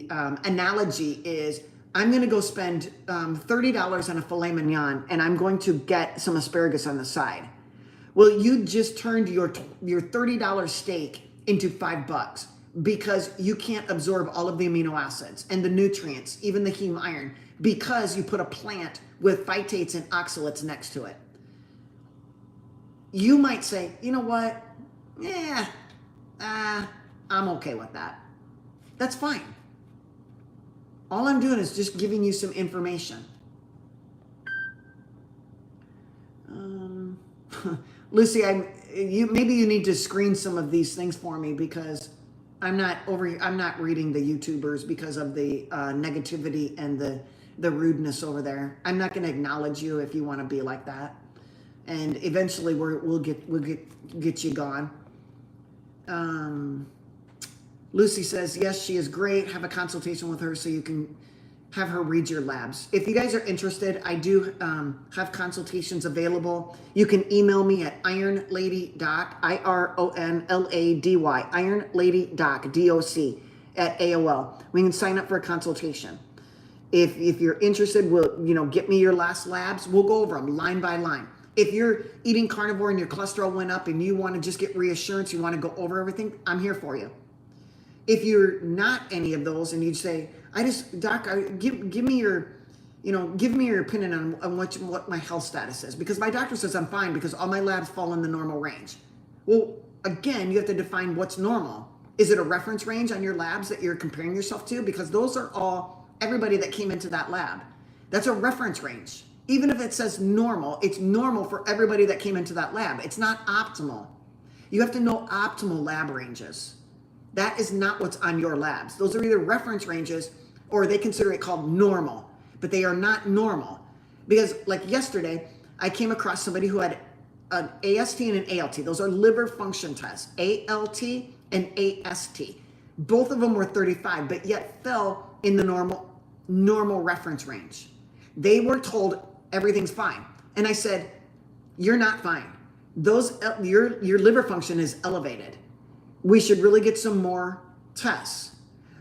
analogy is I'm going to go spend $30 on a filet mignon and I'm going to get some asparagus on the side. Well, you just turned your $30 steak into $5 because you can't absorb all of the amino acids and the nutrients, even the heme iron, because you put a plant with phytates and oxalates next to it. You might say, you know what? Yeah, I'm okay with that. That's fine. All I'm doing is just giving you some information. Lucy, maybe you need to screen some of these things for me because I'm not reading the YouTubers because of the negativity and the rudeness over there. I'm not going to acknowledge you if you want to be like that. And eventually we'll get you gone. Lucy says, yes, she is great. Have a consultation with her so you can have her read your labs. If you guys are interested, I do have consultations available. You can email me at IronLadyDoc, IronLady, IronLadyDoc, DOC, at AOL. We can sign up for a consultation. If you're interested, get me your last labs. We'll go over them line by line. If you're eating carnivore and your cholesterol went up and you want to just get reassurance, you want to go over everything, I'm here for you. If you're not any of those and you say, Doc, give me your opinion on what my health status is, because my doctor says I'm fine because all my labs fall in the normal range. Well, again, you have to define what's normal. Is it a reference range on your labs that you're comparing yourself to? Because those are all everybody that came into that lab. That's a reference range. Even if it says normal, it's normal for everybody that came into that lab. It's not optimal. You have to know optimal lab ranges. That is not what's on your labs. Those are either reference ranges or they consider it called normal, but they are not normal. Because like yesterday, I came across somebody who had an AST and an ALT. Those are liver function tests, ALT and AST. Both of them were 35, but yet fell in the normal reference range. They were told everything's fine. And I said, you're not fine. Your liver function is elevated. We should really get some more tests.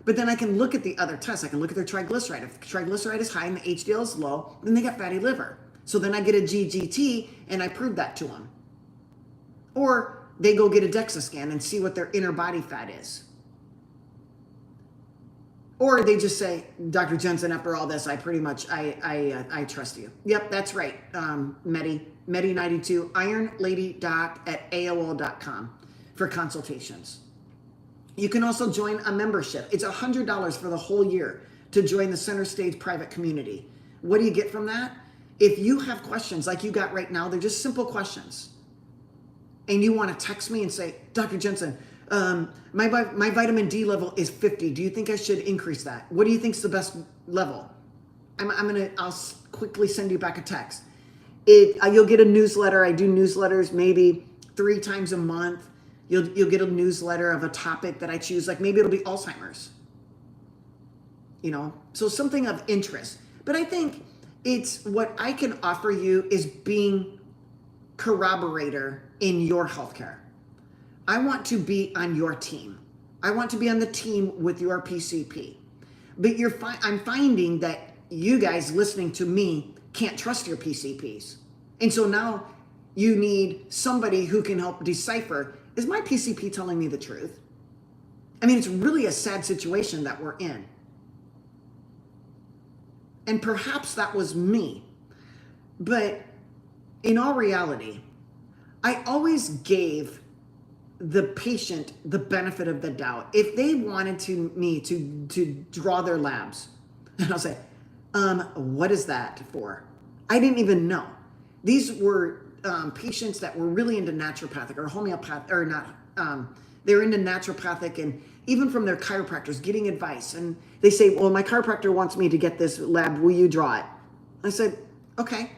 But then I can look at the other tests. I can look at their triglyceride. If the triglyceride is high and the HDL is low, then they got fatty liver. So then I get a GGT and I prove that to them. Or they go get a DEXA scan and see what their inner body fat is. Or they just say, Dr. Jensen, after all this, I pretty much, I trust you. Yep, that's right, Medi92, IronLadyDoc at AOL.com for consultations. You can also join a membership. It's $100 for the whole year to join the Center Stage private community. What do you get from that? If you have questions like you got right now, they're just simple questions. And you want to text me and say, Dr. Jensen, my vitamin D level is 50. Do you think I should increase that? What do you think is the best level? I'll quickly send you back a text. You'll get a newsletter. I do newsletters maybe 3 times a month. You'll get a newsletter of a topic that I choose. Like maybe it'll be Alzheimer's. So something of interest. But I think it's what I can offer you is being corroborator in your healthcare. I want to be on your team. I want to be on the team with your PCP. But I'm finding that you guys listening to me can't trust your PCPs. And so now you need somebody who can help decipher, is my PCP telling me the truth? I mean, it's really a sad situation that we're in. And perhaps that was me. But in all reality, I always gave the patient the benefit of the doubt. If they wanted me to draw their labs, and I'll say, what is that for? I didn't even know. These were patients that were really into naturopathic or homeopathic, or not, they're into naturopathic, and even from their chiropractors getting advice. And they say, well, my chiropractor wants me to get this lab. Will you draw it? I said, okay.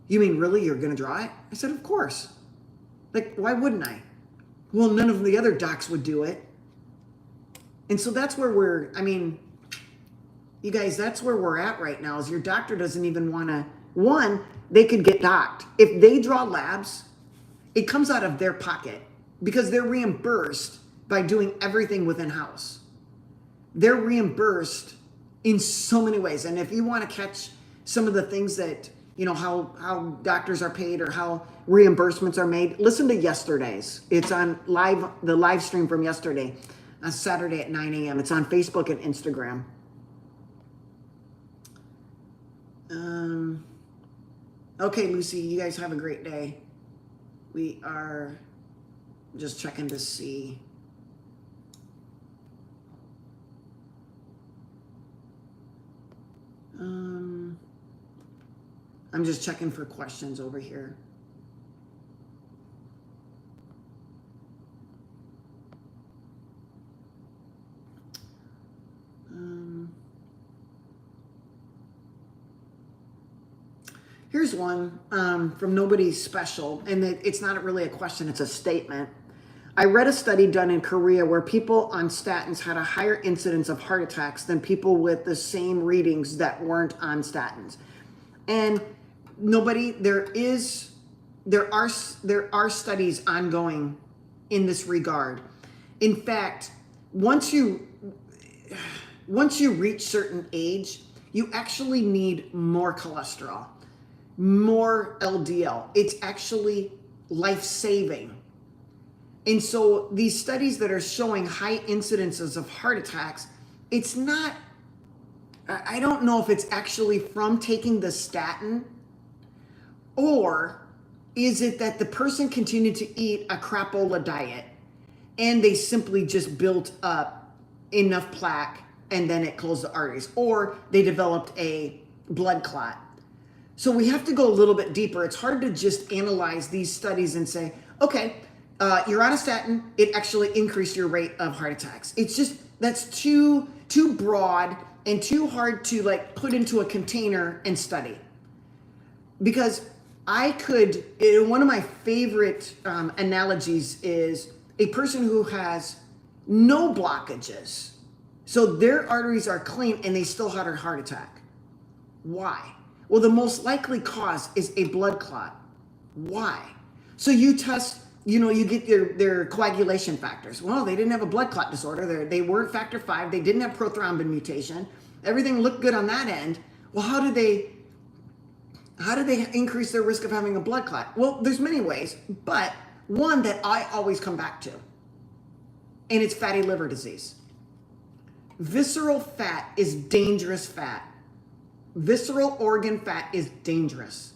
You mean really you're going to draw it? I said, of course. Like, why wouldn't I? Well, none of the other docs would do it. And so that's where you guys, that's where we're at right now, is your doctor doesn't even want to, they could get docked. If they draw labs, it comes out of their pocket because they're reimbursed by doing everything within house. They're reimbursed in so many ways. And if you want to catch some of the things that, how doctors are paid or how reimbursements are made, listen to yesterday's. It's on the live stream from yesterday, on Saturday at 9 a.m. It's on Facebook and Instagram. Okay, Lucy, you guys have a great day. We are just checking to see. I'm just checking for questions over here. Here's one from Nobody Special, and it's not really a question, it's a statement. I read a study done in Korea where people on statins had a higher incidence of heart attacks than people with the same readings that weren't on statins. And there are studies ongoing in this regard. In fact, once you reach certain age, you actually need more cholesterol, more LDL. It's actually life-saving. And so these studies that are showing high incidences of heart attacks, it's not, I don't know if it's actually from taking the statin, or is it that the person continued to eat a crapola diet and they simply just built up enough plaque and then it closed the arteries, or they developed a blood clot. So we have to go a little bit deeper. It's hard to just analyze these studies and say, okay, you're on a statin, it actually increased your rate of heart attacks. It's just, that's too broad and too hard to put into a container and study. Because one of my favorite analogies is a person who has no blockages. So their arteries are clean and they still had a heart attack. Why? Well, the most likely cause is a blood clot. Why? So you test, you get their coagulation factors. Well, they didn't have a blood clot disorder. They weren't factor V. They didn't have prothrombin mutation. Everything looked good on that end. Well, how did they increase their risk of having a blood clot? Well, there's many ways, but One that I always come back to, and it's fatty liver disease. Visceral fat is dangerous fat. Visceral organ fat is dangerous.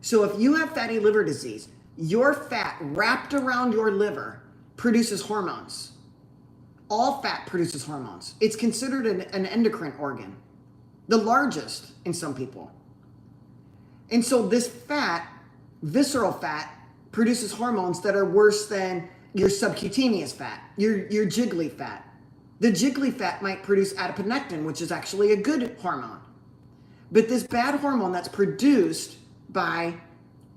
So if you have fatty liver disease, your fat wrapped around your liver produces hormones. All fat produces hormones. It's considered an endocrine organ, the largest in some people. And so this fat, visceral fat, produces hormones that are worse than your subcutaneous fat, your jiggly fat. The jiggly fat might produce adiponectin, which is actually a good hormone. But this bad hormone that's produced by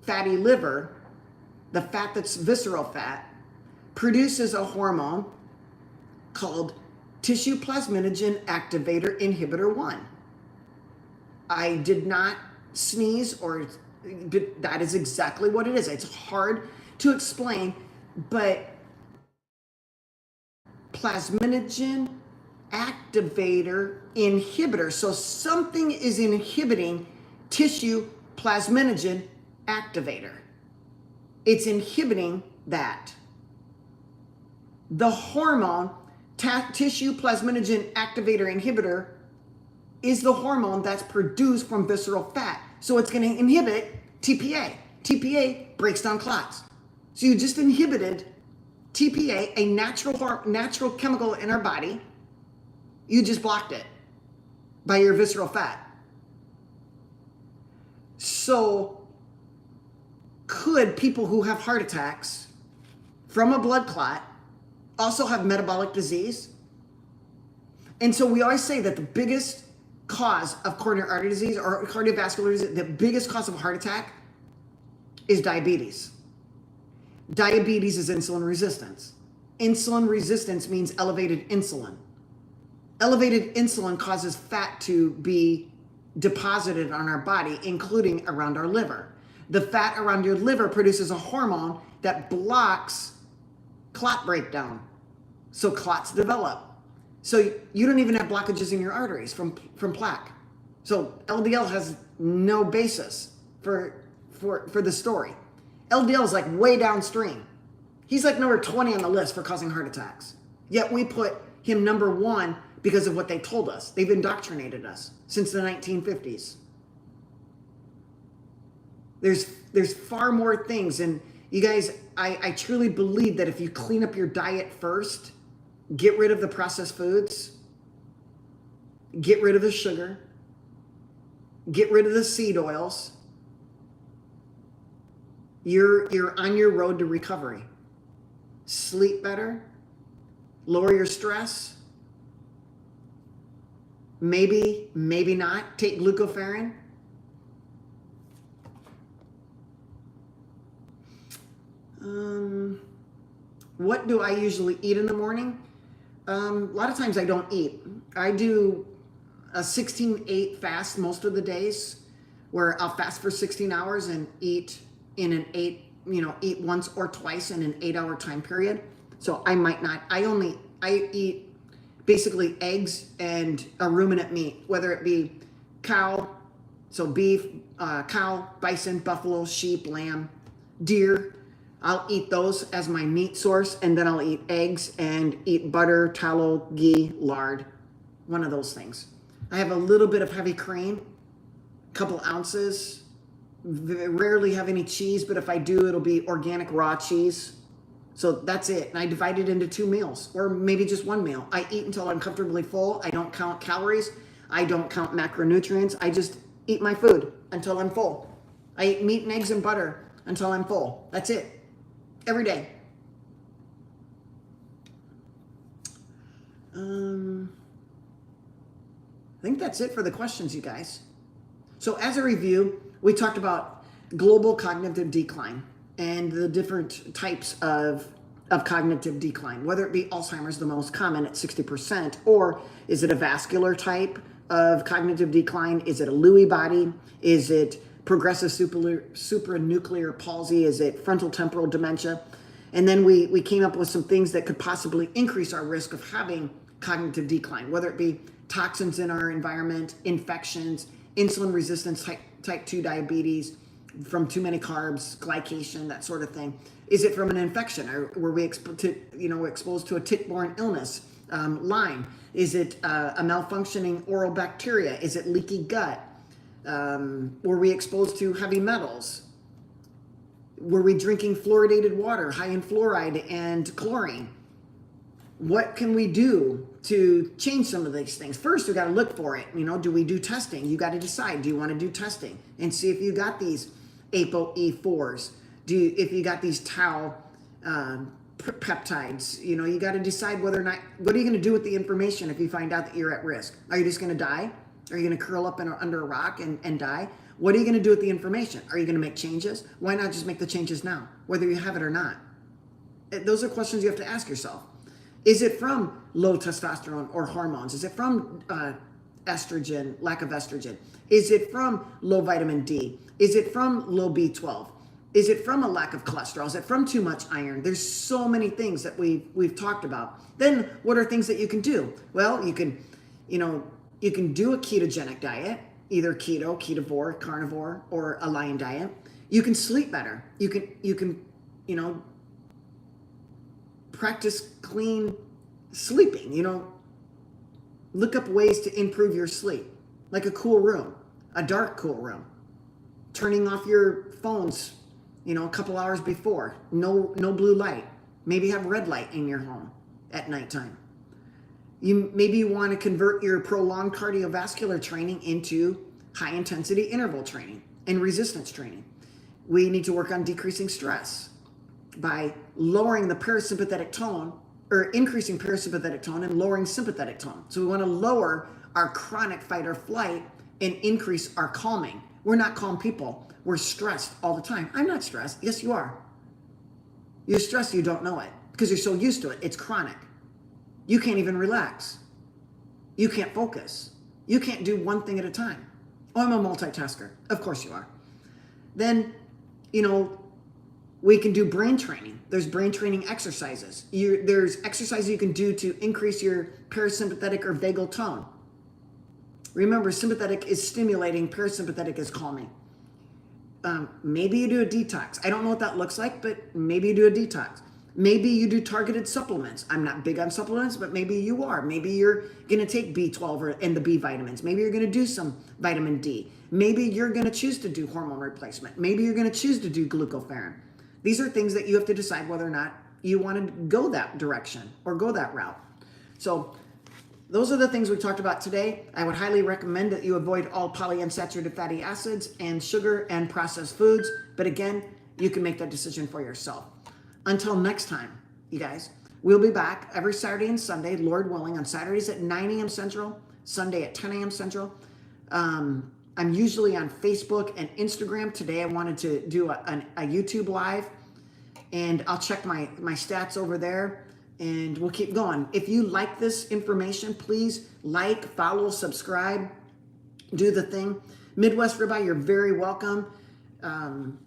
fatty liver, the fat that's visceral fat, produces a hormone called tissue plasminogen activator inhibitor 1. I did not sneeze, or that is exactly what it is. It's hard to explain, but plasminogen activator inhibitor. So something is inhibiting tissue plasminogen activator. It's inhibiting that. The hormone tissue plasminogen activator inhibitor is the hormone that's produced from visceral fat. So it's going to inhibit TPA. TPA breaks down clots. So you just inhibited TPA, a natural chemical in our body. You just blocked it by your visceral fat. So could people who have heart attacks from a blood clot also have metabolic disease? And so we always say that the biggest cause of coronary artery disease or cardiovascular disease, the biggest cause of a heart attack is diabetes. Diabetes is insulin resistance. Insulin resistance means elevated insulin. Elevated insulin causes fat to be deposited on our body, including around our liver. The fat around your liver produces a hormone that blocks clot breakdown. So clots develop. So you don't even have blockages in your arteries from plaque. So LDL has no basis for the story. LDL is like way downstream. He's like number 20 on the list for causing heart attacks. Yet we put him number 1 because of what they told us. They've indoctrinated us since the 1950s. There's far more things. And you guys, I truly believe that if you clean up your diet first, get rid of the processed foods, get rid of the sugar, get rid of the seed oils, you're on your road to recovery. Sleep better, lower your stress, maybe not, take glutathione. What do I usually eat in the morning? A lot of times I don't eat. I do a 16-8 fast most of the days, where I'll fast for 16 hours and eat in an eat once or twice in an 8-hour time period. So I might not, I eat basically eggs and a ruminant meat, whether it be cow, so beef, cow, bison, buffalo, sheep, lamb, deer. I'll eat those as my meat source, and then I'll eat eggs and eat butter, tallow, ghee, lard, one of those things. I have a little bit of heavy cream, a couple ounces. Rarely have any cheese, but if I do, it'll be organic raw cheese. So that's it. And I divide it into 2 meals, or maybe just 1 meal. I eat until I'm comfortably full. I don't count calories. I don't count macronutrients. I just eat my food until I'm full. I eat meat and eggs and butter until I'm full. That's it. Every day. I think that's it for the questions, you guys. So as a review, we talked about global cognitive decline and the different types of cognitive decline, whether it be Alzheimer's, the most common at 60%, or is it a vascular type of cognitive decline? Is it a Lewy body? Is it progressive supranuclear palsy? Is it frontal temporal dementia? And then we came up with some things that could possibly increase our risk of having cognitive decline, whether it be toxins in our environment, infections, insulin resistance, type 2 diabetes, from too many carbs, glycation, that sort of thing? Is it from an infection? Or were we exposed to a tick-borne illness, Lyme? Is it a malfunctioning oral bacteria? Is it leaky gut? Were we exposed to heavy metals? Were we drinking fluoridated water, high in fluoride and chlorine? What can we do to change some of these things? First, we got to look for it. Do we do testing? You got to decide, do you want to do testing and see if you got these ApoE4s? If you got these tau peptides? You got to decide whether or not, what are you going to do with the information if you find out that you're at risk? Are you just going to die? Are you going to curl up under a rock and die? What are you going to do with the information? Are you going to make changes? Why not just make the changes now, whether you have it or not? Those are questions you have to ask yourself. Is it from low testosterone or hormones? Is it from estrogen, lack of estrogen? Is it from low vitamin D? Is it from low B12? Is it from a lack of cholesterol? Is it from too much iron? There's so many things that we've talked about. Then what are things that you can do? Well, you can do a ketogenic diet, either keto, ketovore, carnivore, or a lion diet. You can sleep better. You can practice clean sleeping. Look up ways to improve your sleep, like a cool room, a dark, cool room, turning off your phones, a couple hours before, no blue light. Maybe have red light in your home at nighttime. Maybe you want to convert your prolonged cardiovascular training into high intensity interval training and resistance training. We need to work on decreasing stress by lowering the parasympathetic tone, or increasing parasympathetic tone and lowering sympathetic tone. So we want to lower our chronic fight or flight and increase our calming. We're not calm people. We're stressed all the time. I'm not stressed. Yes, you are. You're stressed, you don't know it because you're so used to it. It's chronic. You can't even relax. You can't focus. You can't do one thing at a time. Oh, I'm a multitasker. Of course you are. Then, we can do brain training. There's brain training exercises. There's exercises you can do to increase your parasympathetic or vagal tone. Remember, sympathetic is stimulating, parasympathetic is calming. Maybe you do a detox. I don't know what that looks like, but maybe you do a detox. Maybe you do targeted supplements. I'm not big on supplements, but maybe you are. Maybe you're going to take B12 and the B vitamins. Maybe you're going to do some vitamin D. Maybe you're going to choose to do hormone replacement. Maybe you're going to choose to do glutathione. These are things that you have to decide whether or not you want to go that direction or go that route. So those are the things we talked about today. I would highly recommend that you avoid all polyunsaturated fatty acids and sugar and processed foods. But again, you can make that decision for yourself. Until next time, you guys, we'll be back every Saturday and Sunday, Lord willing, on Saturdays at 9 a.m. Central, Sunday at 10 a.m. Central. I'm usually on Facebook and Instagram. Today I wanted to do a YouTube live, and I'll check my stats over there, and we'll keep going. If you like this information, please like, follow, subscribe, do the thing. Midwest Ribeye, you're very welcome.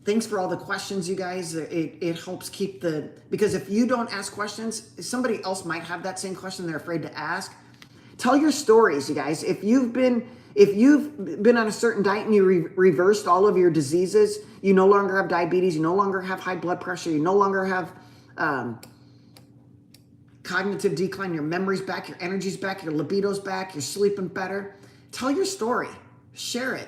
Thanks for all the questions, you guys. It helps keep because if you don't ask questions, somebody else might have that same question they're afraid to ask. Tell your stories, you guys. If you've been on a certain diet and you reversed all of your diseases, you no longer have diabetes, you no longer have high blood pressure, you no longer have cognitive decline, your memory's back, your energy's back, your libido's back, you're sleeping better. Tell your story. Share it.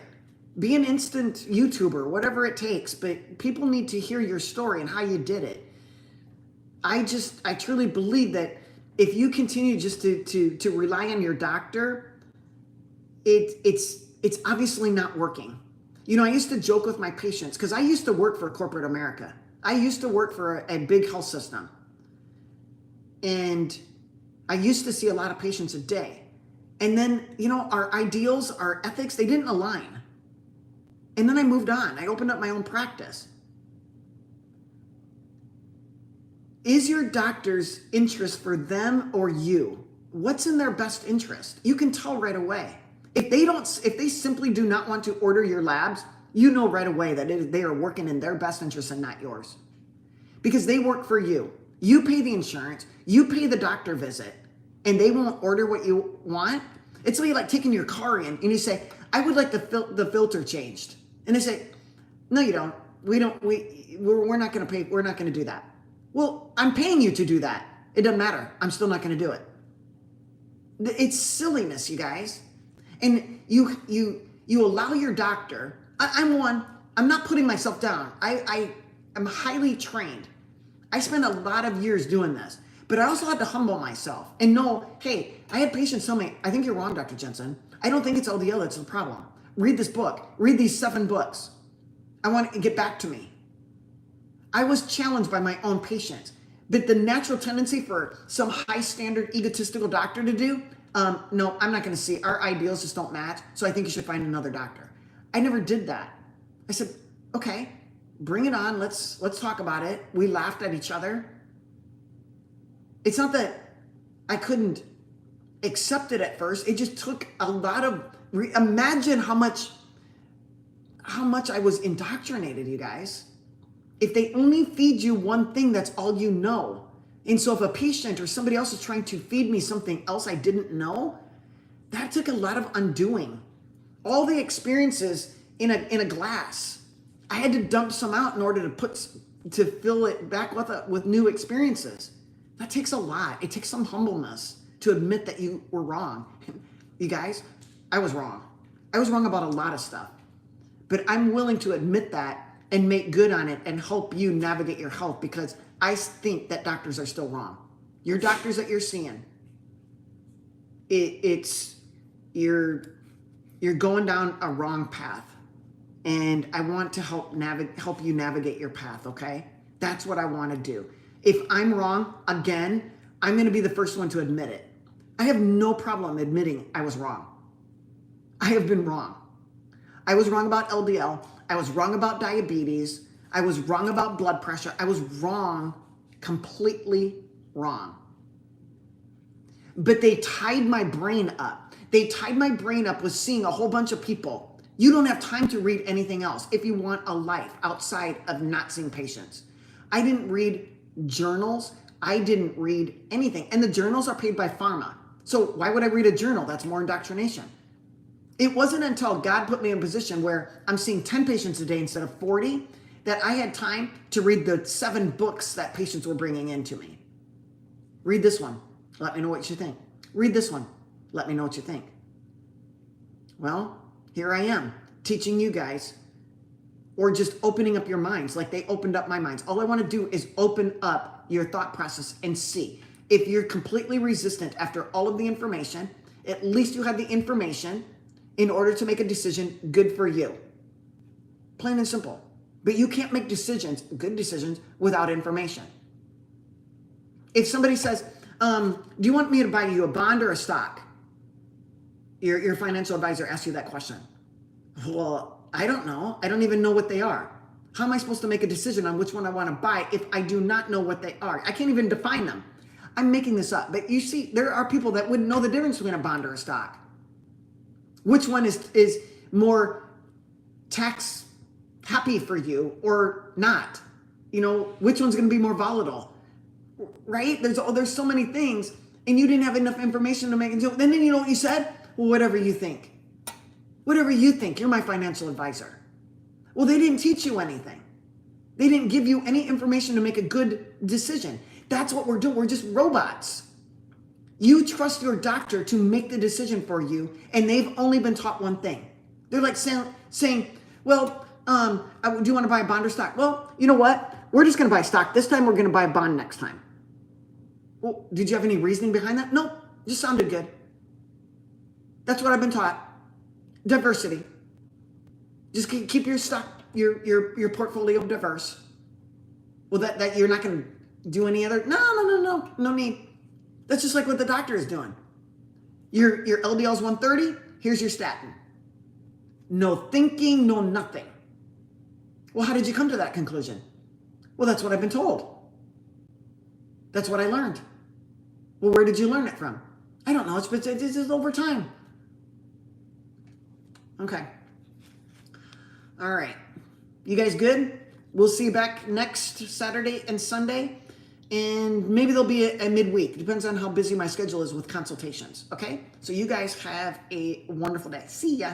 Be an instant YouTuber, whatever it takes, but people need to hear your story and how you did it. I truly believe that if you continue just to rely on your doctor, it's obviously not working. I used to joke with my patients because I used to work for corporate America. I used to work for a big health system. And I used to see a lot of patients a day. And then, our ideals, our ethics, they didn't align. And then I moved on. I opened up my own practice. Is your doctor's interest for them or you? What's in their best interest? You can tell right away. If they simply do not want to order your labs, you know right away that they are working in their best interest and not yours. Because they work for you. You pay the insurance, you pay the doctor visit, and they won't order what you want. It's like taking your car in and you say, I would like the filter changed. And they say, No, you don't. We're not going to pay. We're not going to do that. Well, I'm paying you to do that. It doesn't matter. I'm still not going to do it. It's silliness, you guys. And you allow your doctor. I'm not putting myself down. I'm highly trained. I spent a lot of years doing this, but I also had to humble myself and know, hey, I had patients tell me, I think you're wrong, Dr. Jensen. I don't think it's LDL that's the problem. Read this book. Read these 7 books. I want to get back to me. I was challenged by my own patients, but the natural tendency for some high standard egotistical doctor to do, no, I'm not going to see. Our ideals just don't match, so I think you should find another doctor. I never did that. I said, okay, bring it on. Let's talk about it. We laughed at each other. It's not that I couldn't accept it at first. It just took a lot of, imagine how much I was indoctrinated, you guys. If they only feed you one thing, that's all you know. And so if a patient or somebody else is trying to feed me something else I didn't know, that took a lot of undoing. All the experiences in a glass, I had to dump some out in order to fill it back with new experiences. That takes a lot. It takes some humbleness to admit that you were wrong. You guys, I was wrong. I was wrong about a lot of stuff. But I'm willing to admit that and make good on it and help you navigate your health, because I think that doctors are still wrong. Your doctors that you're seeing, you're going down a wrong path. And I want to help you navigate your path, okay? That's what I want to do. If I'm wrong, again, I'm going to be the first one to admit it. I have no problem admitting I was wrong. I have been wrong. I was wrong about LDL. I was wrong about diabetes. I was wrong about blood pressure. I was wrong, completely wrong. But they tied my brain up. They tied my brain up with seeing a whole bunch of people. You don't have time to read anything else if you want a life outside of not seeing patients. I didn't read journals. I didn't read anything. And the journals are paid by pharma. So why would I read a journal? That's more indoctrination. It wasn't until God put me in a position where I'm seeing 10 patients a day instead of 40 that I had time to read the 7 books that patients were bringing into me. Read this one. Let me know what you think. Read this one. Let me know what you think. Well, here I am teaching you guys, or just opening up your minds like they opened up my minds. All I want to do is open up your thought process and see. If you're completely resistant after all of the information, at least you have the information in order to make a decision good for you. Plain and simple. But you can't make decisions, good decisions, without information. If somebody says, do you want me to buy you a bond or a stock? Your financial advisor asks you that question. Well, I don't know. I don't even know what they are. How am I supposed to make a decision on which one I want to buy if I do not know what they are? I can't even define them. I'm making this up. But you see, there are people that wouldn't know the difference between a bond or a stock. Which one is more tax happy for you or not? You know, which one's going to be more volatile? Right? There's so many things, and you didn't have enough information to make it. Then you know what you said? Well, whatever you think. Whatever you think. You're my financial advisor. Well, they didn't teach you anything. They didn't give you any information to make a good decision. That's what we're doing. We're just robots. You trust your doctor to make the decision for you, and they've only been taught one thing. They're like saying, well, do you want to buy a bond or stock? Well, you know what? We're just going to buy stock. This time we're going to buy a bond next time. Well, did you have any reasoning behind that? No, just sounded good. That's what I've been taught. Diversity. Just keep your stock, your portfolio diverse. Well, that you're not going to do any other? No need. That's just like what the doctor is doing. Your LDL is 130. Here's your statin. No thinking, no nothing. Well, how did you come to that conclusion? Well, that's what I've been told. That's what I learned. Well, where did you learn it from? I don't know. It's just over time. Okay. All right. You guys good? We'll see you back next Saturday and Sunday. And maybe there'll be a midweek. Depends on how busy my schedule is with consultations. Okay? So you guys have a wonderful day. See ya.